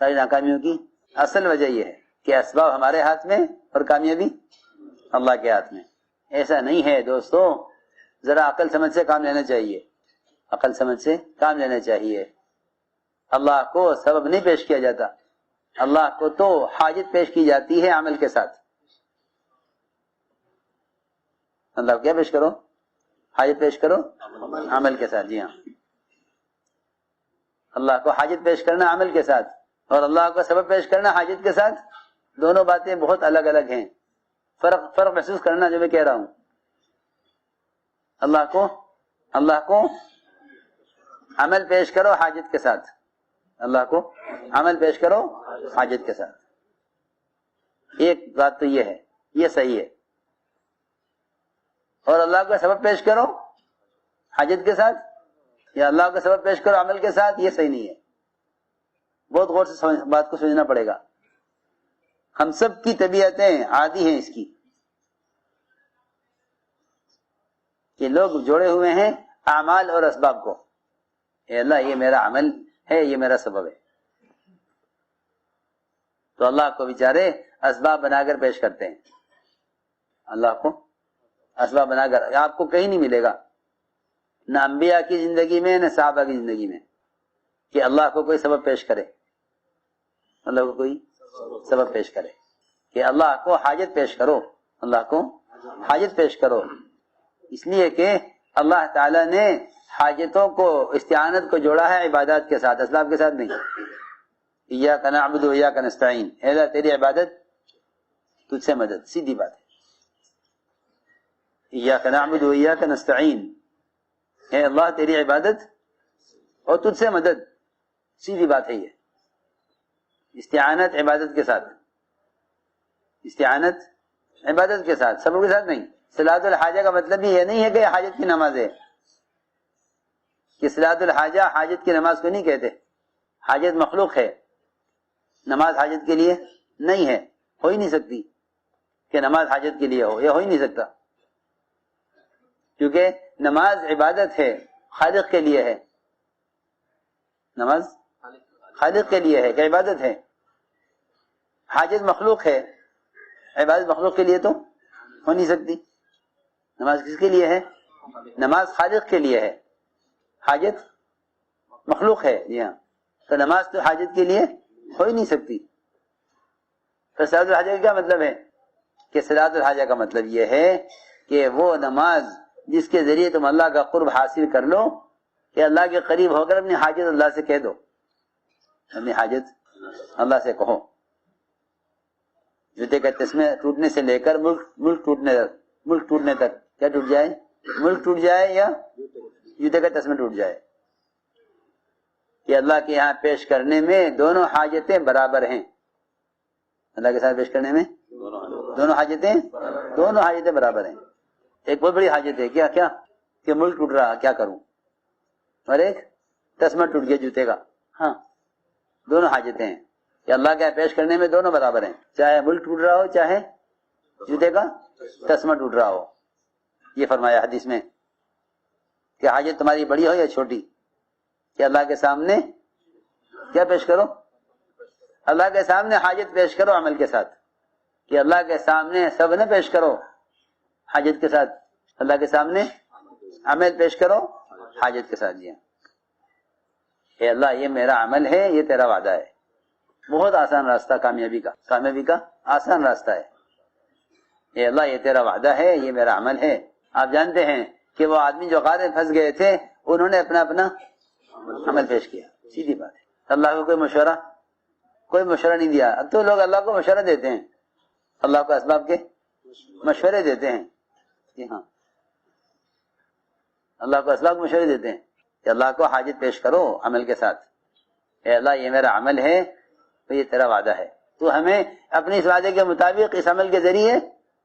[SPEAKER 1] ساری ناکامیوں کی اصل وجہ یہ ہے کہ اسباب ہمارے ہاتھ میں اور کامیابی اللہ کے ہاتھ میں۔ ایسا نہیں ہے دوستو، ذرا عقل سمجھ سے کام لینا چاہیے، عقل سمجھ سے کام لینا چاہیے۔ اللہ کو سبب نہیں پیش کیا جاتا، اللہ کو تو حاجت پیش کی جاتی ہے عمل کے ساتھ۔ اللہ کو کیا پیش کرو؟ حاجت پیش کرو عمل کے ساتھ۔ جی ہاں، اللہ کو حاجت پیش کرنا عمل کے ساتھ اور اللہ کو سبب پیش کرنا حاجت کے ساتھ، دونوں باتیں بہت الگ الگ ہیں۔ فرق محسوس کرنا جو میں کہہ رہا ہوں۔ اللہ کو عمل پیش کرو حاجت کے ساتھ، اللہ کو عمل پیش کرو حاجت کے ساتھ۔ ایک بات تو یہ ہے، یہ صحیح ہے۔ اور اللہ کو سبب پیش کرو حاجت کے ساتھ یا اللہ کو سبب پیش کرو عمل کے ساتھ، یہ صحیح نہیں ہے۔ بہت غور سے بات کو سمجھنا پڑے گا۔ ہم سب کی طبیعتیں عادی ہیں اس کی کہ لوگ جوڑے ہوئے ہیں اعمال اور اسباب کو، اے اللہ یہ میرا عمل ہے، یہ میرا سبب ہے، تو اللہ کو بیچارے اسباب بنا کر پیش کرتے ہیں۔ اللہ کو اسباب بنا کر آپ کو کہیں نہیں ملے گا، نہ انبیاء کی زندگی میں نہ صحابہ کی زندگی میں، کہ اللہ کو کوئی سبب پیش کرے، اللہ کو کوئی سبب پیش کرے کہ اللہ کو حاجت پیش کرو، اللہ کو حاجت پیش کرو، اس لیے کہ اللہ تعالیٰ نے حاجتوں کو استعانت کو جوڑا ہے عبادات کے ساتھ، اسباب کے ساتھ نہیں۔ ایاک نعبد و ایاک نستعین، اے اللہ تیری عبادت تجھ سے مدد، سیدھی بات ہے۔ ایاک نعبد و ایاک نستعین، اے اللہ تیری عبادت اور تجھ سے مدد، سیدھی بات ہے یہ۔ استعانت عبادت کے ساتھ، استعانت عبادت کے ساتھ، سبب کے ساتھ نہیں۔ صلاۃ الحاجہ کا مطلب بھی یہ نہیں ہے کہ حاجت کی نماز ہے، کہ صلاۃ الحاجہ حاجت کی نماز کو نہیں کہتے، حاجت مخلوق ہے، نماز حاجت کے لیے نہیں ہے، ہو ہی نہیں سکتی کہ نماز حاجت کے لیے ہو، یہ ہو ہی نہیں سکتا، کیونکہ نماز عبادت ہے، خالق کے لیے ہے، نماز خالق کے لیے ہے کہ عبادت ہے، حاجت مخلوق ہے، عبادت مخلوق کے لیے تو ہو نہیں سکتی۔ نماز کس کے لیے ہے؟ نماز خالق کے لیے ہے، حاجت مخلوق ہے، جی ہاں، تو نماز تو حاجت کے لیے ہو ہی نہیں سکتی۔ تو صلاۃ الحاجہ کا کیا مطلب ہے؟ کہ صلاۃ الحاجہ کا مطلب یہ ہے کہ وہ نماز جس کے ذریعے تم اللہ کا قرب حاصل کر لو، کہ اللہ کے قریب ہو کر اپنی حاجت اللہ سے کہہ دو، اپنی حاجت اللہ سے کہو۔ جوتے کا تسمے ٹوٹنے سے لے کر ملک ٹوٹنے تک کیا ٹوٹ جائے؟ ملک ٹوٹ جائے یا جوتے کا تسمہ ٹوٹ جائے، کہ اللہ کے یہاں پیش کرنے میں دونوں حاجتیں برابر ہیں، اللہ کے ساتھ پیش کرنے میں دونوں حاجتیں برابر ہیں۔ ایک بہت بڑی حاجت ہے، کیا کہ ملک ٹوٹ رہا، کیا کروں، اور ایک تسمہ ٹوٹ گیا جوتے کا، ہاں دونوں حاجتیں ہیں کہ اللہ کے پیش کرنے میں دونوں برابر ہیں، چاہے ملک ٹوٹ رہا ہو چاہے جوتے کا تسمہ ٹوٹ رہا ہو۔ یہ فرمایا حدیث میں کہ حاجت تمہاری بڑی ہو یا چھوٹی، کہ اللہ کے سامنے کیا پیش کرو؟ اللہ کے سامنے حاجت پیش کرو عمل کے ساتھ، کہ اللہ کے سامنے سب نہ پیش کرو حاجت کے ساتھ، اللہ کے سامنے عمل پیش کرو حاجت کے ساتھ۔ جی ہاں، اے اللہ یہ میرا عمل ہے، یہ تیرا وعدہ ہے۔ بہت آسان راستہ کامیابی کا آسان راستہ ہے۔ اے اللہ یہ تیرا وعدہ ہے، یہ میرا عمل ہے۔ آپ جانتے ہیں کہ وہ آدمی جو غار میں پھنس گئے تھے، انہوں نے اپنا عمل پیش کیا، سیدھی بات ہے۔ اللہ کو کوئی مشورہ نہیں دیا۔ اب تو لوگ اللہ کو مشورہ دیتے ہیں، اللہ کو اسباب کے مشورے دیتے ہیں، جی ہاں، اللہ کو اسباب مشورے دیتے ہیں کہ اللہ کو حاجت پیش کرو عمل کے ساتھ۔ اے اللہ یہ میرا عمل ہے، تو یہ تیرا وعدہ ہے، تو ہمیں اپنے اس وعدے کے مطابق اس عمل کے ذریعے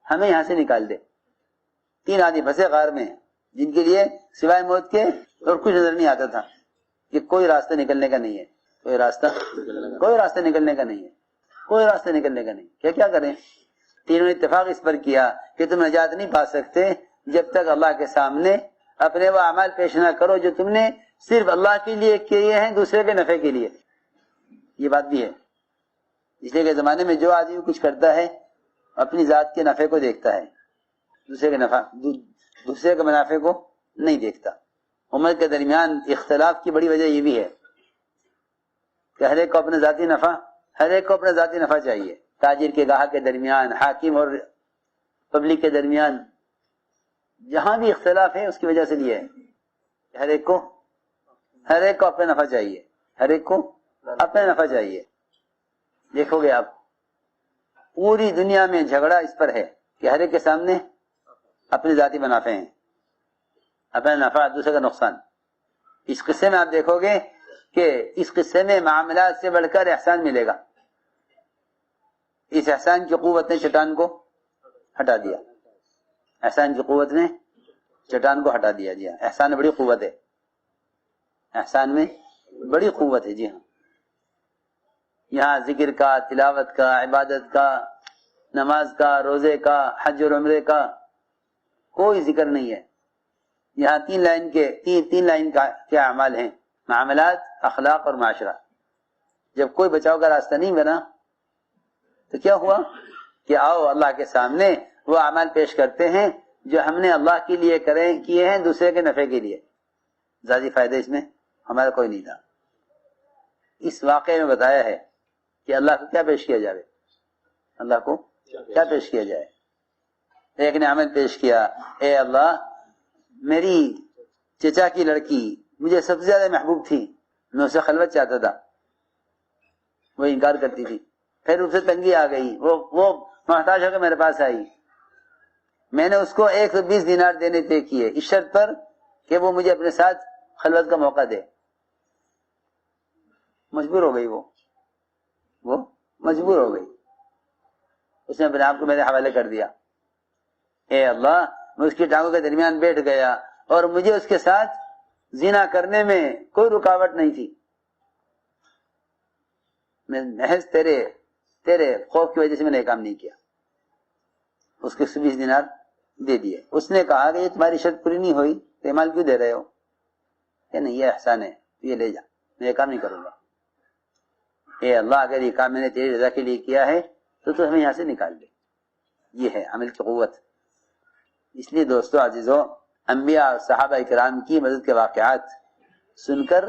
[SPEAKER 1] ہمیں یہاں سے نکال دے۔ 3 آدمی پھنسے غار میں، جن کے لیے سوائے موت کے اور کچھ نظر نہیں آتا تھا، کہ کوئی راستہ نکلنے کا نہیں ہے، کوئی راستہ نکلنے کا نہیں، کیا کریں؟ تینوں نے اتفاق اس پر کیا کہ تم نجات نہیں پا سکتے جب تک اللہ کے سامنے اپنے وہ اعمال پیش نہ کرو جو تم نے صرف اللہ کے لیے کیے ہیں، دوسرے کے نفع کے لیے۔ یہ بات بھی ہے، اس لیے کہ زمانے میں جو آدمی کچھ کرتا ہے اپنی ذات کے نفع کو دیکھتا ہے، دوسرے کے منافع کو نہیں دیکھتا۔ امت کے درمیان اختلاف کی بڑی وجہ یہ بھی ہے کہ ہر ایک کو اپنا ذاتی نفع چاہیے۔ تاجر کے گاہک کے درمیان، حاکم اور پبلک کے درمیان جہاں بھی اختلاف ہے، اس کی وجہ سے یہ ہے کہ ہر ایک کو اپنا نفع چاہیے، دیکھو گے آپ پوری دنیا میں جھگڑا اس پر ہے کہ ہر ایک کے سامنے اپنے ذاتی منافع ہیں، اپنا نفع دوسرے کا نقصان۔ اس قصے میں آپ دیکھو گے کہ اس قصے میں معاملات سے بڑھ کر احسان ملے گا۔ اس احسان کی قوت نے چٹان کو ہٹا دیا، جی ہاں، احسان میں بڑی قوت ہے، جی ہاں۔ یہاں ذکر کا، تلاوت کا، عبادت کا، نماز کا، روزے کا، حج اور عمرے کا کوئی ذکر نہیں ہے۔ یہاں 3 لائن کا کیا اعمال ہیں؟ معاملات، اخلاق اور معاشرہ۔ جب کوئی بچاؤ کا راستہ نہیں بنا تو کیا ہوا کہ آؤ اللہ کے سامنے وہ اعمال پیش کرتے ہیں جو ہم نے اللہ کے لیے کیے ہیں، دوسرے کے نفع کے لیے، ذاتی فائدہ اس میں ہمارا کوئی نہیں تھا۔ اس واقعے میں بتایا ہے کہ اللہ کو کیا پیش کیا جائے، اللہ کو کیا پیش کیا جائے۔ ایک نے عمل پیش کیا، اے اللہ میری چچا کی لڑکی مجھے سب سے زیادہ محبوب تھی، میں اسے خلوت چاہتا تھا، وہ انکار کرتی تھی، پھر اسے تنگی آ گئی، وہ محتاج ہو کے میرے پاس آئی، میں نے اس کو 120 دینار دینے طے کیے اس شرط پر کہ وہ مجھے اپنے ساتھ خلوت کا موقع دے۔ مجبور ہو گئی، وہ مجبور ہو گئی، اس نے اپنے آپ کو میرے حوالے کر دیا۔ اے اللہ میں اس کی ٹانگوں کے درمیان بیٹھ گیا اور مجھے اس کے ساتھ زنا کرنے میں کوئی رکاوٹ نہیں تھی، میں محض تیرے خوف کی وجہ سے میں نے یہ کام نہیں کیا۔ اس کے 20 دینار دے دیے۔ اس نے کہا کہ یہ تمہاری شرط پوری نہیں ہوئی تو مال کیوں دے رہے ہو؟ کہ نہیں، یہ احسان ہے، یہ لے جا، میں یہ کام نہیں کروں گا۔ اے اللہ اگر یہ کام میں نے تیری رضا کے لیے کیا ہے تو ہمیں یہاں سے نکال دے۔ یہ ہے عمل کی قوت۔ اس لیے دوستو عزیزو، انبیاء اور صحابہ کرام کی مدد کے واقعات سن کر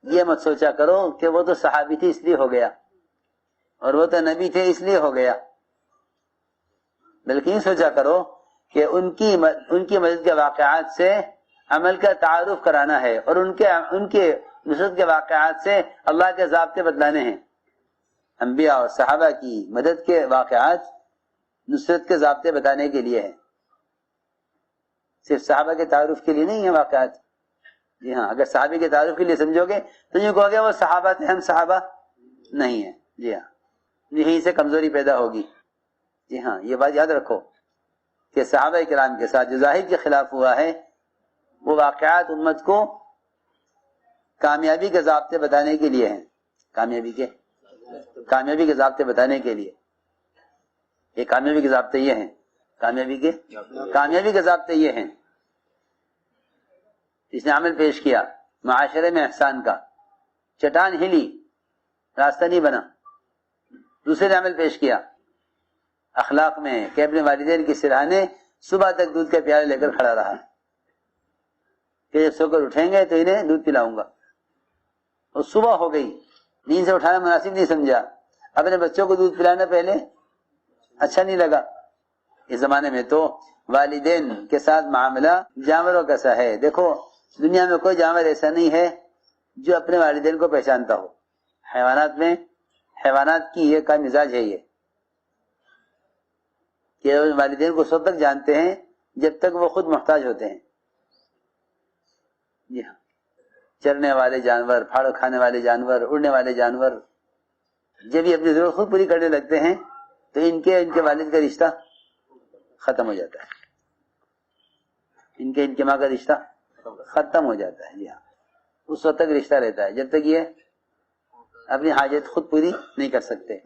[SPEAKER 1] یہ مت سوچا کرو کہ وہ تو صحابی تھے اس لیے ہو گیا اور وہ تو نبی تھے اس لیے ہو گیا، بلکہ یہ سوچا کرو کہ ان کی مدد کے واقعات سے عمل کا تعارف کرانا ہے اور ان کے نصرت کے واقعات سے اللہ کے ضابطے بتلانے ہیں۔ انبیاء اور صحابہ کی مدد کے واقعات نصرت کے ضابطے بتانے کے لیے ہیں، صرف صحابہ کے تعارف کے لیے نہیں ہیں واقعات۔ جی ہاں، اگر صحابی کے تعارف کے لیے سمجھو گے تو یوں کہو گے وہ صحابہ تھے، ہم صحابہ نہیں ہیں۔ جی ہاں، یہیں سے کمزوری پیدا ہوگی۔ جی ہاں، یہ بات یاد رکھو کہ صحابہ کرام کے ساتھ جو ظاہر کے خلاف ہوا ہے وہ واقعات امت کو کامیابی کے ضابطے بتانے کے لیے ہیں، کامیابی کے ضابطے بتانے کے لیے۔ یہ کامیابی کے ضابطے یہ ہیں، کامیابی کے ضابطے یہ ہیں۔ اس نے عمل پیش کیا معاشرے میں احسان کا، چٹان ہلی، راستہ نہیں بنا۔ دوسرے نے عمل پیش کیا اخلاق میں کہ اپنے والدین کی سراہنے صبح تک دودھ کے پیالے لے کر کھڑا رہا کہ جب سو کر اٹھیں گے تو انہیں دودھ پلاؤں گا، اور صبح ہو گئی، نیند سے اٹھانا مناسب نہیں سمجھا، اپنے بچوں کو دودھ پلانا پہلے اچھا نہیں لگا۔ اس زمانے میں تو والدین کے ساتھ معاملہ جانوروں کا سا ہے۔ دیکھو دنیا میں کوئی جانور ایسا نہیں ہے جو اپنے والدین کو پہچانتا ہو۔ حیوانات کی یہ کا مزاج ہے، یہ کہ والدین کو سب تک جانتے ہیں جب تک وہ خود محتاج ہوتے ہیں۔ جی ہاں، چرنے والے جانور، پھاڑ کھانے والے جانور، اڑنے والے جانور جب یہ اپنی ضرورت خود پوری کرنے لگتے ہیں تو ان کے والد کا رشتہ ختم ہو جاتا ہے، ان کے ماں کا رشتہ ختم ہو جاتا ہے۔ جی ہاں، اس وقت تک رشتہ رہتا ہے جب تک یہ اپنی حاجت خود پوری نہیں کر سکتے۔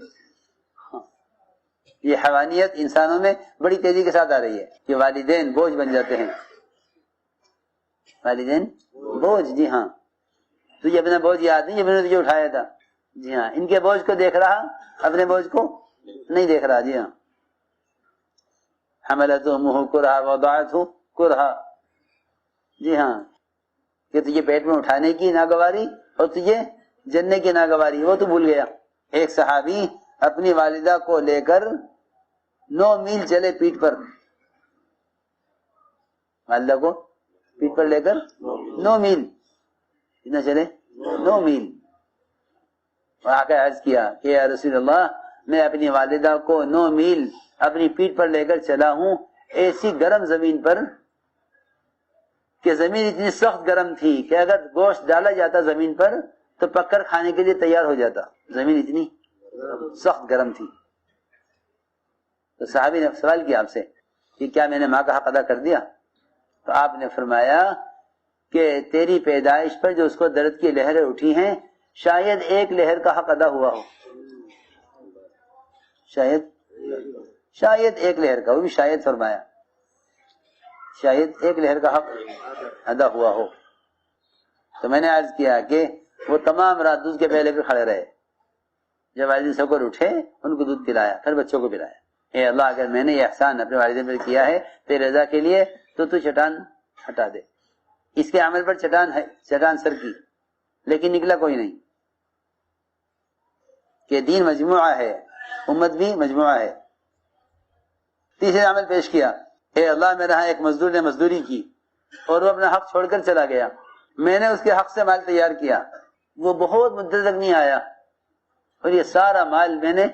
[SPEAKER 1] یہ حیوانیت انسانوں میں بڑی تیزی کے ساتھ آ رہی ہے کہ والدین بوجھ بن جاتے ہیں، والدین بوجھ۔ جی ہاں، تجھے اپنا بوجھ یاد نہیں جب انہوں نے تجھے اٹھایا تھا۔ جی ہاں، ان کے بوجھ کو دیکھ رہا، اپنے بوجھ کو نہیں دیکھ رہا۔ جی ہاں، حملته امه کرہا وضعته کرہا۔ جی ہاں، کہ تجھے پیٹ میں اٹھانے کی ناگواری اور تجھے جننے کی ناگواری، وہ تو بھول گیا۔ ایک صحابی اپنی والدہ کو لے کر 9 میل چلے پیٹھ پر، والدہ کو پیٹھ پر لے کر 9 میل، کتنا چلے؟ 9 میل۔ اور آ کے عرض کیا کہ یا رسول اللہ، میں اپنی والدہ کو 9 میل اپنی پیٹھ پر لے کر چلا ہوں، ایسی گرم زمین پر کہ زمین اتنی سخت گرم تھی کہ اگر گوشت ڈالا جاتا زمین پر تو پک کر کھانے کے لیے تیار ہو جاتا، زمین اتنی سخت گرم تھی۔ تو صحابی نے سوال کیا آپ سے کہ کیا میں نے ماں کا حق ادا کر دیا؟ تو آپ نے فرمایا کہ تیری پیدائش پر جو اس کو درد کی لہریں اٹھی ہیں، شاید ایک لہر کا حق ادا ہوا ہو، شاید ایک لہر کا، وہ بھی شاید فرمایا، شاید ایک لہر کا حق ادا ہوا ہو۔ تو میں نے عرض کیا کہ وہ تمام رات دودھ کے پیالے پہ کھڑے رہے، جب والد سو کر اٹھے ان کو دودھ پلایا، پھر بچوں کو پلایا۔ اے اللہ اگر میں نے یہ احسان اپنے والدین پر کیا ہے تیرے رضا کے لیے تو چٹان ہٹا دے. اس کے عمل پر چٹان سر کی لیکن نکلا کوئی نہیں. کہ دین مجموعہ ہے، امت بھی مجموعہ ہے. تیسرے عمل پیش کیا، اے اللہ میرے ہاں ایک مزدور نے مزدوری کی اور وہ اپنا حق چھوڑ کر چلا گیا، میں نے اس کے حق سے مال تیار کیا، وہ بہت مدت تک نہیں آیا اور یہ سارا مال میں نے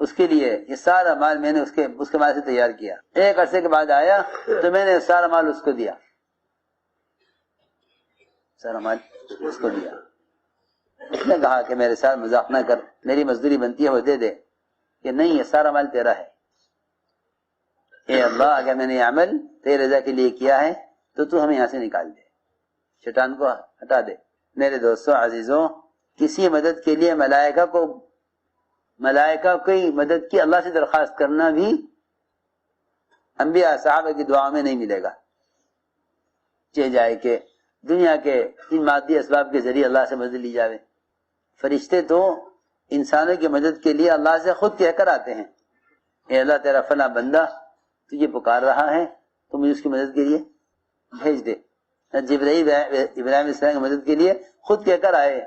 [SPEAKER 1] اس کے لیے، یہ سارا مال میں نے اس کے مال سے تیار کیا. ایک عرصے کے بعد آیا تو میں نے سارا مال اس کو دیا، سارا مال اس کو دیا. اس نے کہا کہ میرے ساتھ مذاق نہ کر، میری مزدوری بنتی ہے وہ دے دے. کہ نہیں، یہ سارا مال تیرا ہے. اے اللہ اگر میں نے یہ عمل تیرے رضا کے لیے کیا ہے تو ہمیں یہاں سے نکال دے، شیطان کو ہٹا دے. میرے دوستوں عزیزوں، کسی مدد کے لیے ملائکہ کی مدد کی اللہ سے درخواست کرنا بھی انبیاء صحابہ کی دعا میں نہیں ملے گا. چاہے جائے کہ دنیا کے ان مادی اسباب کے ذریعے اللہ سے مدد لی جاوے. فرشتے تو انسانوں کی مدد کے لیے اللہ سے خود کہہ کر آتے ہیں، اے اللہ تیرا فلاں بندہ تجھے پکار رہا ہے تو مجھے اس کی مدد کے لیے بھیج دے. جبرائیل ابراہیم علیہ السلام کی مدد کے لیے خود کہہ کر آئے،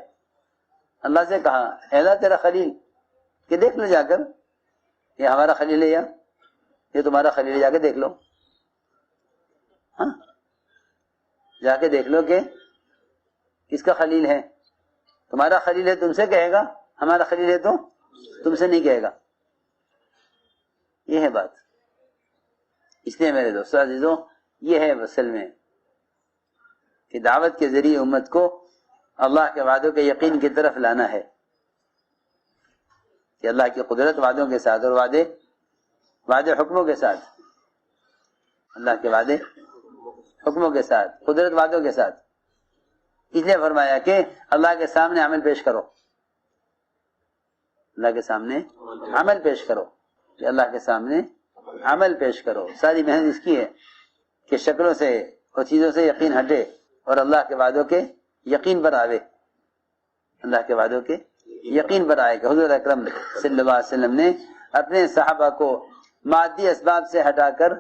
[SPEAKER 1] اللہ سے کہا اے اللہ تیرا خلیل کہ دیکھ لو جا کر، یہ ہمارا خلیل ہے یا یہ تمہارا خلیل ہے، جا کے دیکھ لو. ہاں جا کے دیکھ لو کہ کس کا خلیل ہے. تمہارا خلیل ہے تم سے کہے گا، ہمارا خلیل ہے تو تم سے نہیں کہے گا. یہ ہے بات. اس لیے میرے دوستو عزیزوں، یہ ہے اصل میں کہ دعوت کے ذریعے امت کو اللہ کے وعدوں کے یقین کی طرف لانا ہے، کہ اللہ کی قدرت وعدوں کے ساتھ اور وعدے حکموں کے ساتھ، اللہ کے وعدے حکموں کے ساتھ، قدرت وعدوں کے ساتھ. اس لیے فرمایا کہ اللہ کے سامنے عمل پیش کرو، اللہ کے سامنے عمل پیش کرو، کہ اللہ کے سامنے عمل پیش کرو. ساری محنت اس کی ہے کہ شکلوں سے اور چیزوں سے یقین ہٹے اور اللہ کے وعدوں کے یقین پر آوے، اللہ کے وعدوں کے یقین پر آئے. کہ حضور اکرم صلی اللہ علیہ وسلم نے اپنے صحابہ کو مادی اسباب سے ہٹا کر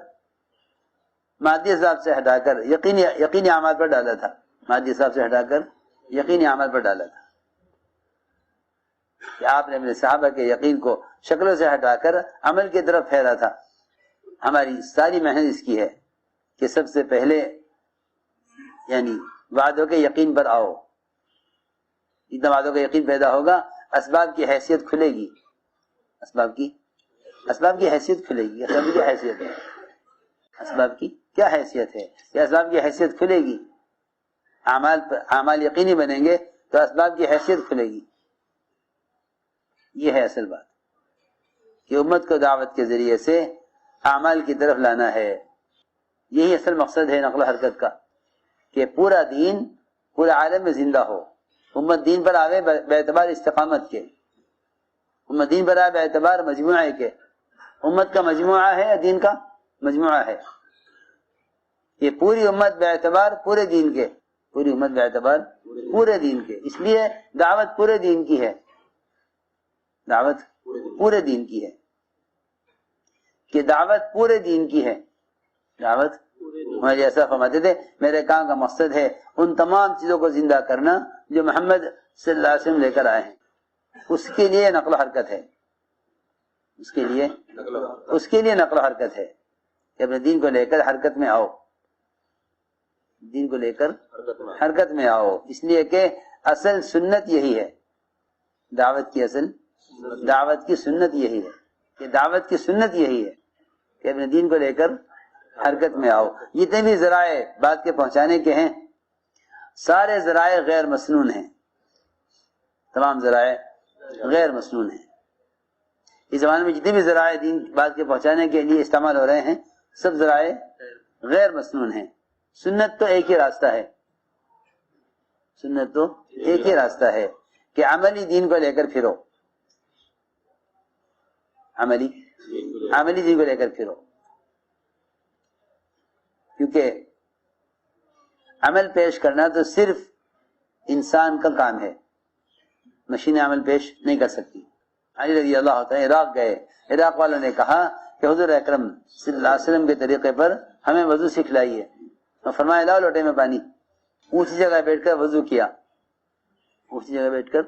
[SPEAKER 1] یقینی اعمال پر ڈالا تھا، مادی اسباب سے ہٹا کر یقینی اعمال پر ڈالا تھا. کہ آپ نے اپنے صحابہ کے یقین کو شکلوں سے ہٹا کر عمل کی طرف پھیرا تھا. ہماری ساری محنت اس کی ہے کہ سب سے پہلے یعنی وعدوں کے یقین پر آؤ. جتنا وعدوں کا یقین پیدا ہوگا اسباب کی حیثیت کھلے گی، اسباب کی حیثیت کھلے گی. اسباب کی کیا حیثیت ہے؟ اسباب کی کیا حیثیت ہے؟ کہ اسباب کی حیثیت کھلے گی. اعمال یقینی بنیں گے تو اسباب کی حیثیت کھلے گی. یہ ہے اصل بات کہ امت کو دعوت کے ذریعے سے اعمال کی طرف لانا ہے. یہی اصل مقصد ہے نقل و حرکت کا، کہ پورا دین پورے عالم میں زندہ ہو. امت دین پر آوے بے اعتبار استقامت کے، امت دین پر آوے بے اعتبار مجموعے کے. امت کا مجموعہ ہے یا دین کا مجموعہ ہے؟ یہ پوری امت بے اعتبار پورے دین کے، پوری امت بے اعتبار پورے دین کے. اس لیے دعوت پورے دین کی ہے، دعوت پورے دین کی ہے. کہ دعوت پورے دین کی ہے. دعوت ہمارے ایسا فرماتے تھے میرے کام کا مقصد ہے ان تمام چیزوں کو زندہ کرنا جو محمد صلی اللہ علیہ وسلم لے کر آئے ہیں. اس کے لیے نقل و حرکت ہے، اس کے لیے نقل و حرکت ہے کہ اپنے دین کو لے کر حرکت میں آؤ، دین کو لے کر حرکت میں آؤ. اس لیے کہ اصل سنت یہی ہے، دعوت کی سنت یہی ہے، کہ دعوت کی سنت یہی ہے کہ اپنے دین کو لے کر حرکت میں آؤ. جتنے بھی ذرائع بات کے پہنچانے کے ہیں سارے ذرائع غیر مسنون ہیں، تمام ذرائع غیر مسنون ہیں. اس زمانے میں جتنے بھی ذرائع دین بات کے پہنچانے کے لیے استعمال ہو رہے ہیں سب ذرائع غیر مسنون ہیں. سنت تو ایک ہی راستہ ہے، سنت تو ایک ہی راستہ ہے کہ عملی دین کو لے کر پھرو، عملی دین کو لے کر پھرو. کیونکہ عمل پیش کرنا تو صرف انسان کا کام ہے، مشینیں عمل پیش نہیں کر سکتی. علی رضی اللہ عنہ عراق گئے، عراق والوں نے کہا کہ حضور اکرم صلی اللہ علیہ وسلم کے طریقے پر ہمیں وضو سکھلائیے، اور فرمایا لاؤ لوٹے میں پانی، اونچی جگہ بیٹھ کر وضو کیا، اونچی جگہ بیٹھ کر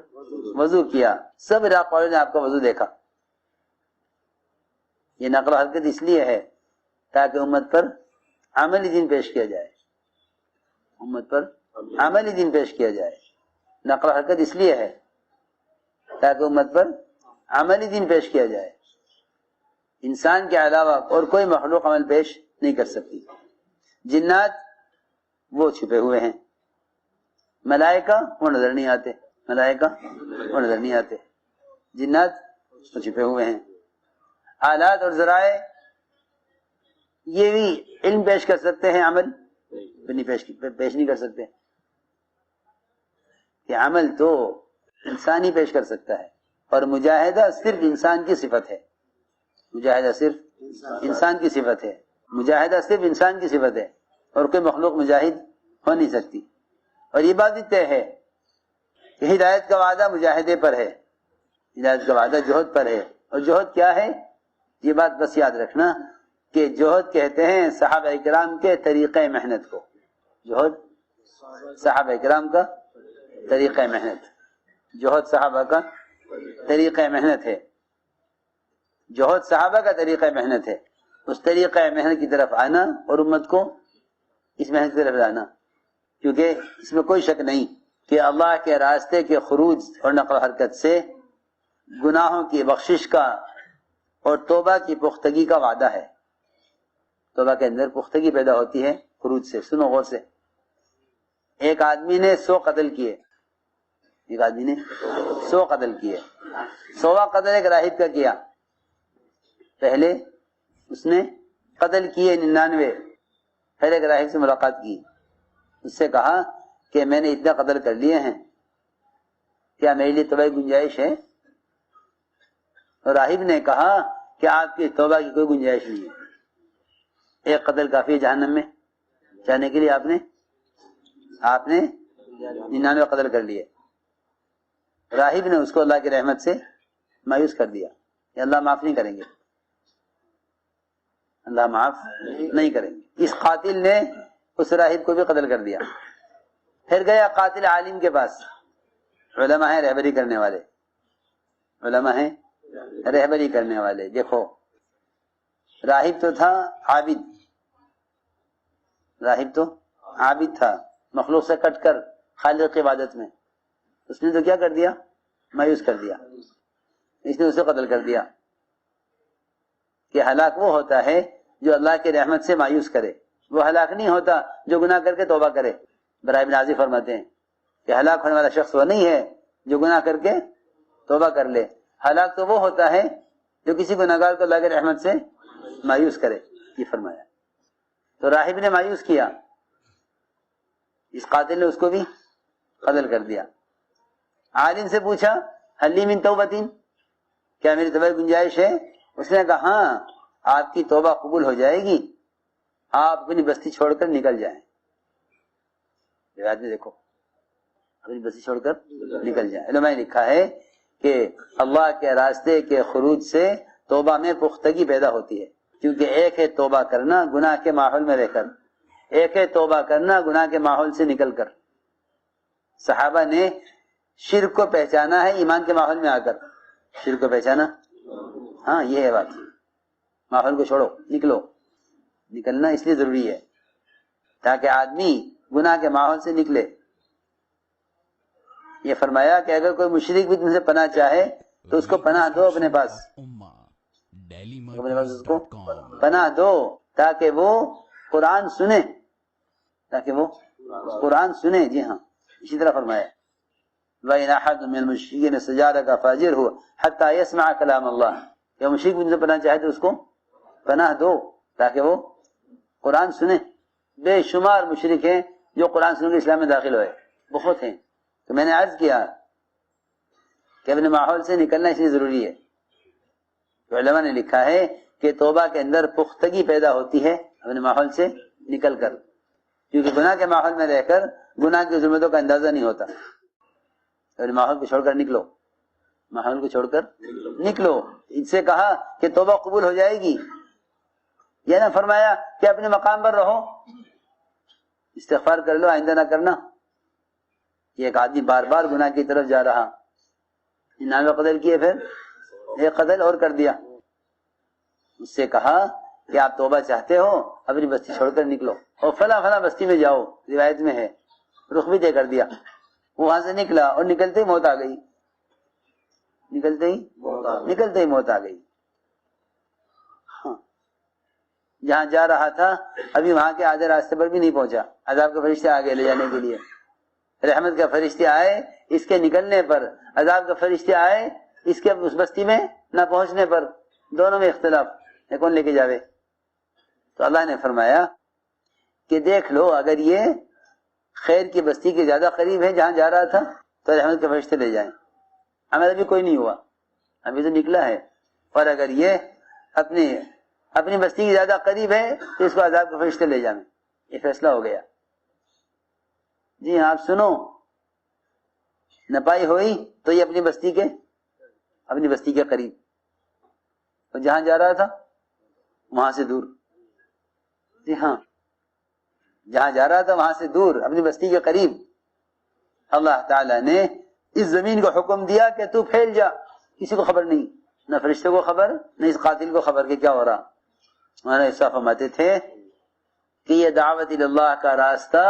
[SPEAKER 1] وضو کیا، سب عراق والوں نے آپ کا وضو دیکھا۔ یہ نقل و حرکت اس لیے ہے تاکہ امت پر عملی دین پیش کیا جائے، امت پر عملی دین پیش کیا جائے۔ نقل و حرکت اس لیے ہے تاکہ امت پر عملی دین پیش کیا جائے۔ انسان کے علاوہ اور کوئی مخلوق عمل پیش نہیں کر سکتی۔ جنات وہ چھپے ہوئے ہیں، ملائکہ وہ نظر نہیں آتے، ملائکہ وہ نظر نہیں آتے، جنات وہ چھپے ہوئے ہیں۔ آلات اور ذرائع یہ بھی علم پیش کر سکتے ہیں، عمل پیش نہیں کر سکتے، کہ عمل تو انسان ہی پیش کر سکتا ہے، اور مجاہدہ صرف انسان کی صفت ہے، مجاہدہ صرف انسان کی صفت ہے، مجاہدہ صرف انسان کی صفت ہے، اور کوئی مخلوق مجاہد ہو نہیں سکتی۔ اور یہ بات بھی طے ہے کہ ہدایت کا وعدہ مجاہدے پر ہے، ہدایت کا وعدہ جوہد پر ہے۔ اور جوہد کیا ہے؟ یہ بات بس یاد رکھنا کہ جوہد کہتے ہیں صحابہ کرام کے طریقہ محنت کو، جوہد صحابہ کرام کا طریقہ محنت، جوہد صحابہ کا طریقہ محنت ہے، جوہد صحابہ کا طریقہ محنت ہے۔ اس طریقہ محنت کی طرف آنا اور امت کو اس محنت کی طرف لانا، کیونکہ اس میں کوئی شک نہیں کہ اللہ کے راستے کے خروج اور نقل و حرکت سے گناہوں کی بخشش کا اور توبہ کی پختگی کا وعدہ ہے۔ توبہ کے اندر پختگی پیدا ہوتی ہے خروج سے۔ سنو غور سے، ایک آدمی نے 100 قتل کیے، ایک آدمی نے 100 قتل کیے، 100واں قتل ایک راہب کا کیا۔ پہلے اس نے قتل کیے 99، پھر ایک راہب سے ملاقات کی، اس سے کہا کہ میں نے اتنا قتل کر لیے ہیں، کیا میرے لیے توبہ کی گنجائش ہے؟ اور راہب نے کہا کہ آپ کی توبہ کی کوئی گنجائش نہیں ہے، ایک قتل کافی ہے جہنم میں جانے کے لیے، آپ نے 99 قتل کر لیے۔ راہب نے اس کو اللہ کی رحمت سے مایوس کر دیا کہ اللہ معاف نہیں کریں گے، اللہ معاف نہیں کریں گے۔ اس قاتل نے اس راہب کو بھی قتل کر دیا۔ پھر گیا قاتل عالم کے پاس، علماء ہیں رہبری کرنے والے، علماء ہیں رہبری کرنے والے۔ دیکھو راہب تو تھا عابد، راہب تو عابد تھا، مخلوق سے کٹ کر خالق کی عبادت میں، اس نے تو کیا کر دیا؟ مایوس کر دیا، اس نے اسے قتل کر دیا۔ کہ ہلاک وہ ہوتا ہے جو اللہ کی رحمت سے مایوس کرے، وہ ہلاک نہیں ہوتا جو گناہ کر کے توبہ کرے۔ برائے ابن عازب فرماتے ہیں کہ ہلاک ہونے والا شخص وہ نہیں ہے جو گناہ کر کے توبہ کر لے، ہلاک تو وہ ہوتا ہے جو کسی گناہگار کو اللہ کی رحمت سے مایوس کرے، یہ فرمایا۔ تو راہب نے مایوس کیا، اس قاتل نے اس کو بھی قتل کر دیا۔ عالم سے پوچھا حلی من توبتین، کیا میری توبہ کی گنجائش ہے؟ اس نے کہا ہاں، آپ کی توبہ قبول ہو جائے گی، آپ اپنی بستی چھوڑ کر نکل جائیں۔ روایت میں دیکھو، اپنی بستی چھوڑ کر نکل جائیں۔ علماء نے لکھا ہے کہ اللہ کے راستے کے خروج سے توبہ میں پختگی پیدا ہوتی ہے، کیونکہ ایک ہے توبہ کرنا گناہ کے ماحول میں رہ کر، ایک ہے توبہ کرنا گناہ کے ماحول سے نکل کر۔ صحابہ نے شرک کو پہچانا ہے ایمان کے ماحول میں آ کر، شرک کو پہچانا، ہاں یہ ہے بات۔ ماحول کو چھوڑو، نکلو، نکلنا اس لیے ضروری ہے تاکہ آدمی گناہ کے ماحول سے نکلے۔ یہ فرمایا کہ اگر کوئی مشرک بھی تم سے پناہ چاہے تو اس کو پناہ دو، اپنے پاس اس کو پناہ دو تاکہ وہ قرآن سنے، تاکہ وہ قرآن سنے۔ جی ہاں، اسی طرح فرمایا وَإِنْ أَحَدٌ مِّنَ الْمُشْرِكِينَ اسْتَجَارَكَ فَأَجِرْهُ حَتَّى يَسْمَعَ كَلَامَ اللَّهِ، یا مشرک بھی تم سے پناہ چاہے تو اس کو پناہ دو تاکہ وہ قرآن سنے۔ بے شمار مشرک ہیں جو قرآن سن کے اسلام میں داخل ہوئے، بہت ہیں۔ تو میں نے عرض کیا کہ اپنے ماحول سے نکلنا اس لیے ضروری ہے۔ تو علماء نے لکھا ہے کہ توبہ کے اندر پختگی پیدا ہوتی ہے اپنے ماحول سے نکل کر، کیونکہ گناہ کے ماحول میں رہ کر گناہ کی ظلمتوں کا اندازہ نہیں ہوتا۔ اپنے ماحول کو چھوڑ کر نکلو، ماحول کو چھوڑ کر نکلو۔ ان سے کہا کہ توبہ قبول ہو جائے گی یہ نہ فرمایا کہ اپنے مقام پر رہو، استغفار کر لو، آئندہ نہ کرنا. یہ ایک آدمی بار بار گناہ کی طرف جا رہا، انعام قتل کیے، پھر ایک قتل اور کر دیا. اس سے کہا کہ آپ توبہ چاہتے ہو اپنی بستی چھوڑ کر نکلو اور فلاں فلاں بستی میں جاؤ، روایت میں ہے. رخ بھی طے کر دیا. وہاں سے نکلا اور نکلتے ہی موت آ گئی، نکلتے ہی موت آ گئی. ہاں، جہاں جا رہا تھا ابھی وہاں کے آدھے راستے پر بھی نہیں پہنچا، عذاب کے فرشتے آ گئے لے جانے کے لیے. رحمت کے فرشتے آئے اس کے نکلنے پر، عذاب کے فرشتے آئے اس کے اس بستی میں نہ پہنچنے پر. دونوں میں اختلاف ہے، کون لے کے جاوے. تو اللہ نے فرمایا کہ دیکھ لو، اگر یہ خیر کی بستی کے زیادہ قریب ہے جہاں جا رہا تھا تو رحمت کے فرشتے لے جائیں. ہمیں ابھی کوئی نہیں ہوا، ابھی تو نکلا ہے. اور اگر یہ اپنی بستی کی زیادہ قریب ہے تو اس کو عذاب کے فرشتے لے جائیں. یہ فیصلہ ہو گیا. جی ہاں، آپ سنو، نپائی ہوئی تو یہ اپنی بستی کے قریب، اور جہاں جا رہا تھا وہاں سے دور. جی ہاں، جہاں جا رہا تھا وہاں سے دور، اپنی بستی کے قریب. اللہ تعالیٰ نے اس زمین کو حکم دیا کہ تو پھیل جا، کسی کو خبر نہیں، نہ فرشتے کو خبر، نہ اس قاتل کو خبر کہ کیا ہو رہا. ہمارا حصہ فرماتے تھے کہ یہ دعوت اللہ کا راستہ،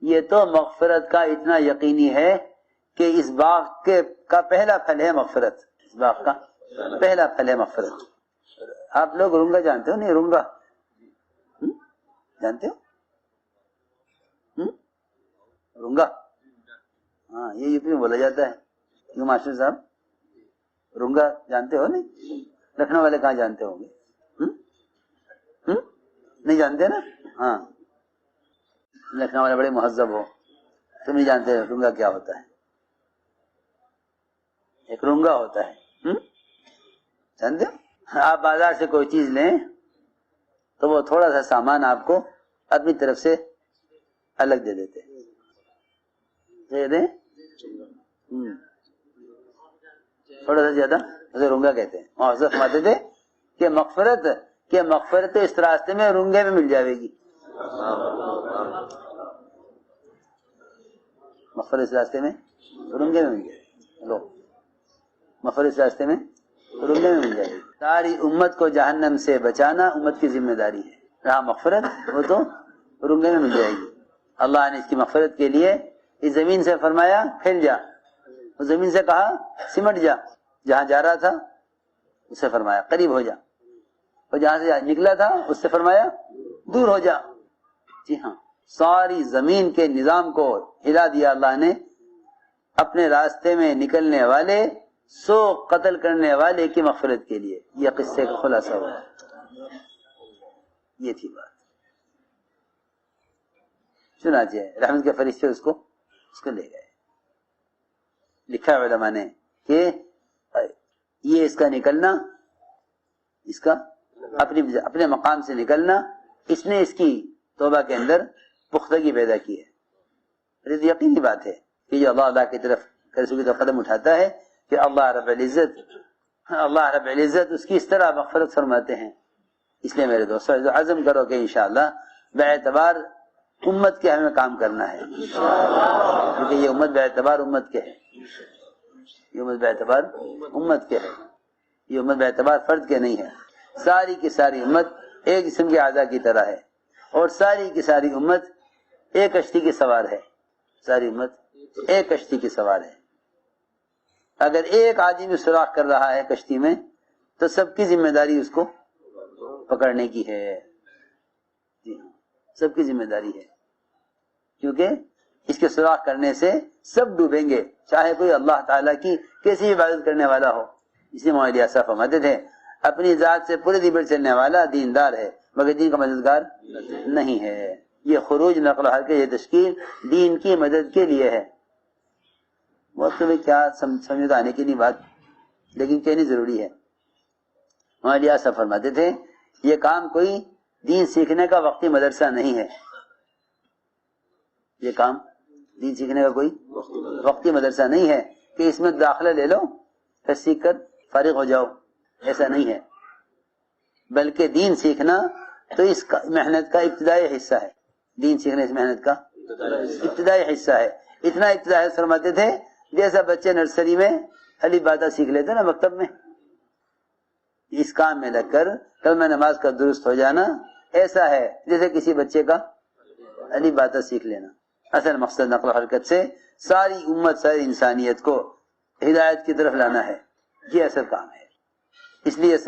[SPEAKER 1] یہ تو مغفرت کا اتنا یقینی ہے کہ اس باغ کا پہلا پھل ہے مغفرت. اس باغ کا پہلا پھل ہے مغفرت. آپ لوگ رنگا جانتے ہو؟ نہیں، رنگا جانتے ہو؟ رنگا، ہاں، یہ یوپی میں بولا جاتا ہے. کیوں ماسٹر صاحب، رنگا جانتے ہو؟ نہیں، لکھنؤ والے کہاں جانتے ہوں گے؟ نہیں جانتے نا؟ ہاں، لکھنؤ والے بڑے مہذب ہو، تم نہیں جانتے رنگا کیا ہوتا ہے. ایک رنگا ہوتا ہے، جانتے ہو؟ آپ بازار سے کوئی چیز لیں تو وہ تھوڑا سا سامان آپ کو اپنی طرف سے الگ دے دیتے دیں، تھوڑا سا زیادہ، اسے رنگا کہتے ہیں. اور حضرت فرماتے تھے کہ مغفرت اس راستے میں رنگے میں مل جائے گی. مغفرت اس راستے میں رنگے میں مل جائے گی. لو، مغفرت اس راستے میں رنگے میں مل جائے گی. ساری امت کو جہنم سے بچانا امت کی ذمہ داری ہے. رہا مغفرت، وہ تو رنگے میں مل جائے گی. اللہ نے اس کی مغفرت کے لیے اس زمین سے فرمایا پھیل جا، اس زمین سے کہا سمٹ جا. جہاں جا رہا تھا اس سے فرمایا قریب ہو جا، اور جہاں سے نکلا تھا اس سے فرمایا دور ہو جا. جی ہاں، ساری زمین کے نظام کو ہلا دیا اللہ نے اپنے راستے میں نکلنے والے 100 قتل کرنے والے کی مغفرت کے لیے. یہ قصے کا خلاصہ ہوا، یہ تھی بات. چنانچہ رحمت کے فرشتے اس کو لے گئے. لکھا علماء نے کہ یہ اس کا نکلنا، اس کا اپنے مقام سے نکلنا، اس نے اس کی توبہ کے اندر پختگی پیدا کی ہے. یہ یقینی بات ہے کہ جو اللہ کی طرف رسول کا قدم اٹھاتا ہے کہ اللہ رب العزت اس کی اس طرح مغفرت فرماتے ہیں. اس لیے میرے دوستو عزم کرو کہ انشاءاللہ باعتبار امت کے ہمیں کام کرنا ہے، کیونکہ یہ امت باعتبار امت کے ہے، یہ امت باعتبار امت کے ہے، یہ امت باعتبار فرد کے نہیں ہے. ساری کی ساری امت ایک جسم کے اعضاء کی طرح ہے، اور ساری کی ساری امت ایک کشتی کی سوار ہے. ساری امت ایک کشتی کی سوار ہے. اگر ایک آدمی سوراخ کر رہا ہے کشتی میں تو سب کی ذمہ داری اس کو پکڑنے کی ہے. جی ہاں، سب کی ذمہ داری ہے، کیونکہ اس کے سوراخ کرنے سے سب ڈوبیں گے، چاہے کوئی اللہ تعالیٰ کی کیسی عبادت کرنے والا ہو. اسی مولانا الیاس صاحب فرماتے تھے اپنی ذات سے پورے دن چلنے والا دیندار ہے مگر دین کا مددگار نہیں ہے. یہ خروج نقل و حرکت، یہ تشکیل دین کی مدد کے لیے ہے. وقت میں کیا سمجھ آنے کی نہیں بات، لیکن کہنی ضروری ہے. مولانا الیاس صاحب فرماتے تھے یہ کام کوئی دین سیکھنے کا وقتی مدرسہ نہیں ہے. یہ کام دین سیکھنے کا کوئی وقتی مدرسہ نہیں ہے کہ اس میں داخلہ لے لو پھر سیکھ کر فارغ ہو جاؤ، ایسا نہیں ہے. بلکہ دین سیکھنا تو اس محنت کا ابتدائی حصہ ہے، دین سیکھنے اس محنت کا ابتدائی حصہ ہے۔ اتنا ابتدائی فرماتے تھے جیسا بچے نرسری میں علی باتا سیکھ لیتے نا مکتب میں، اس کام میں لگ کر کلمہ نماز کا درست ہو جانا ایسا ہے جیسے کسی بچے کا علی باتا سیکھ لینا۔ اصل مقصد نقل و حرکت سے ساری امت، ساری انسانیت کو ہدایت کی طرف لانا ہے، یہ اصل کام ہے۔ اس لیے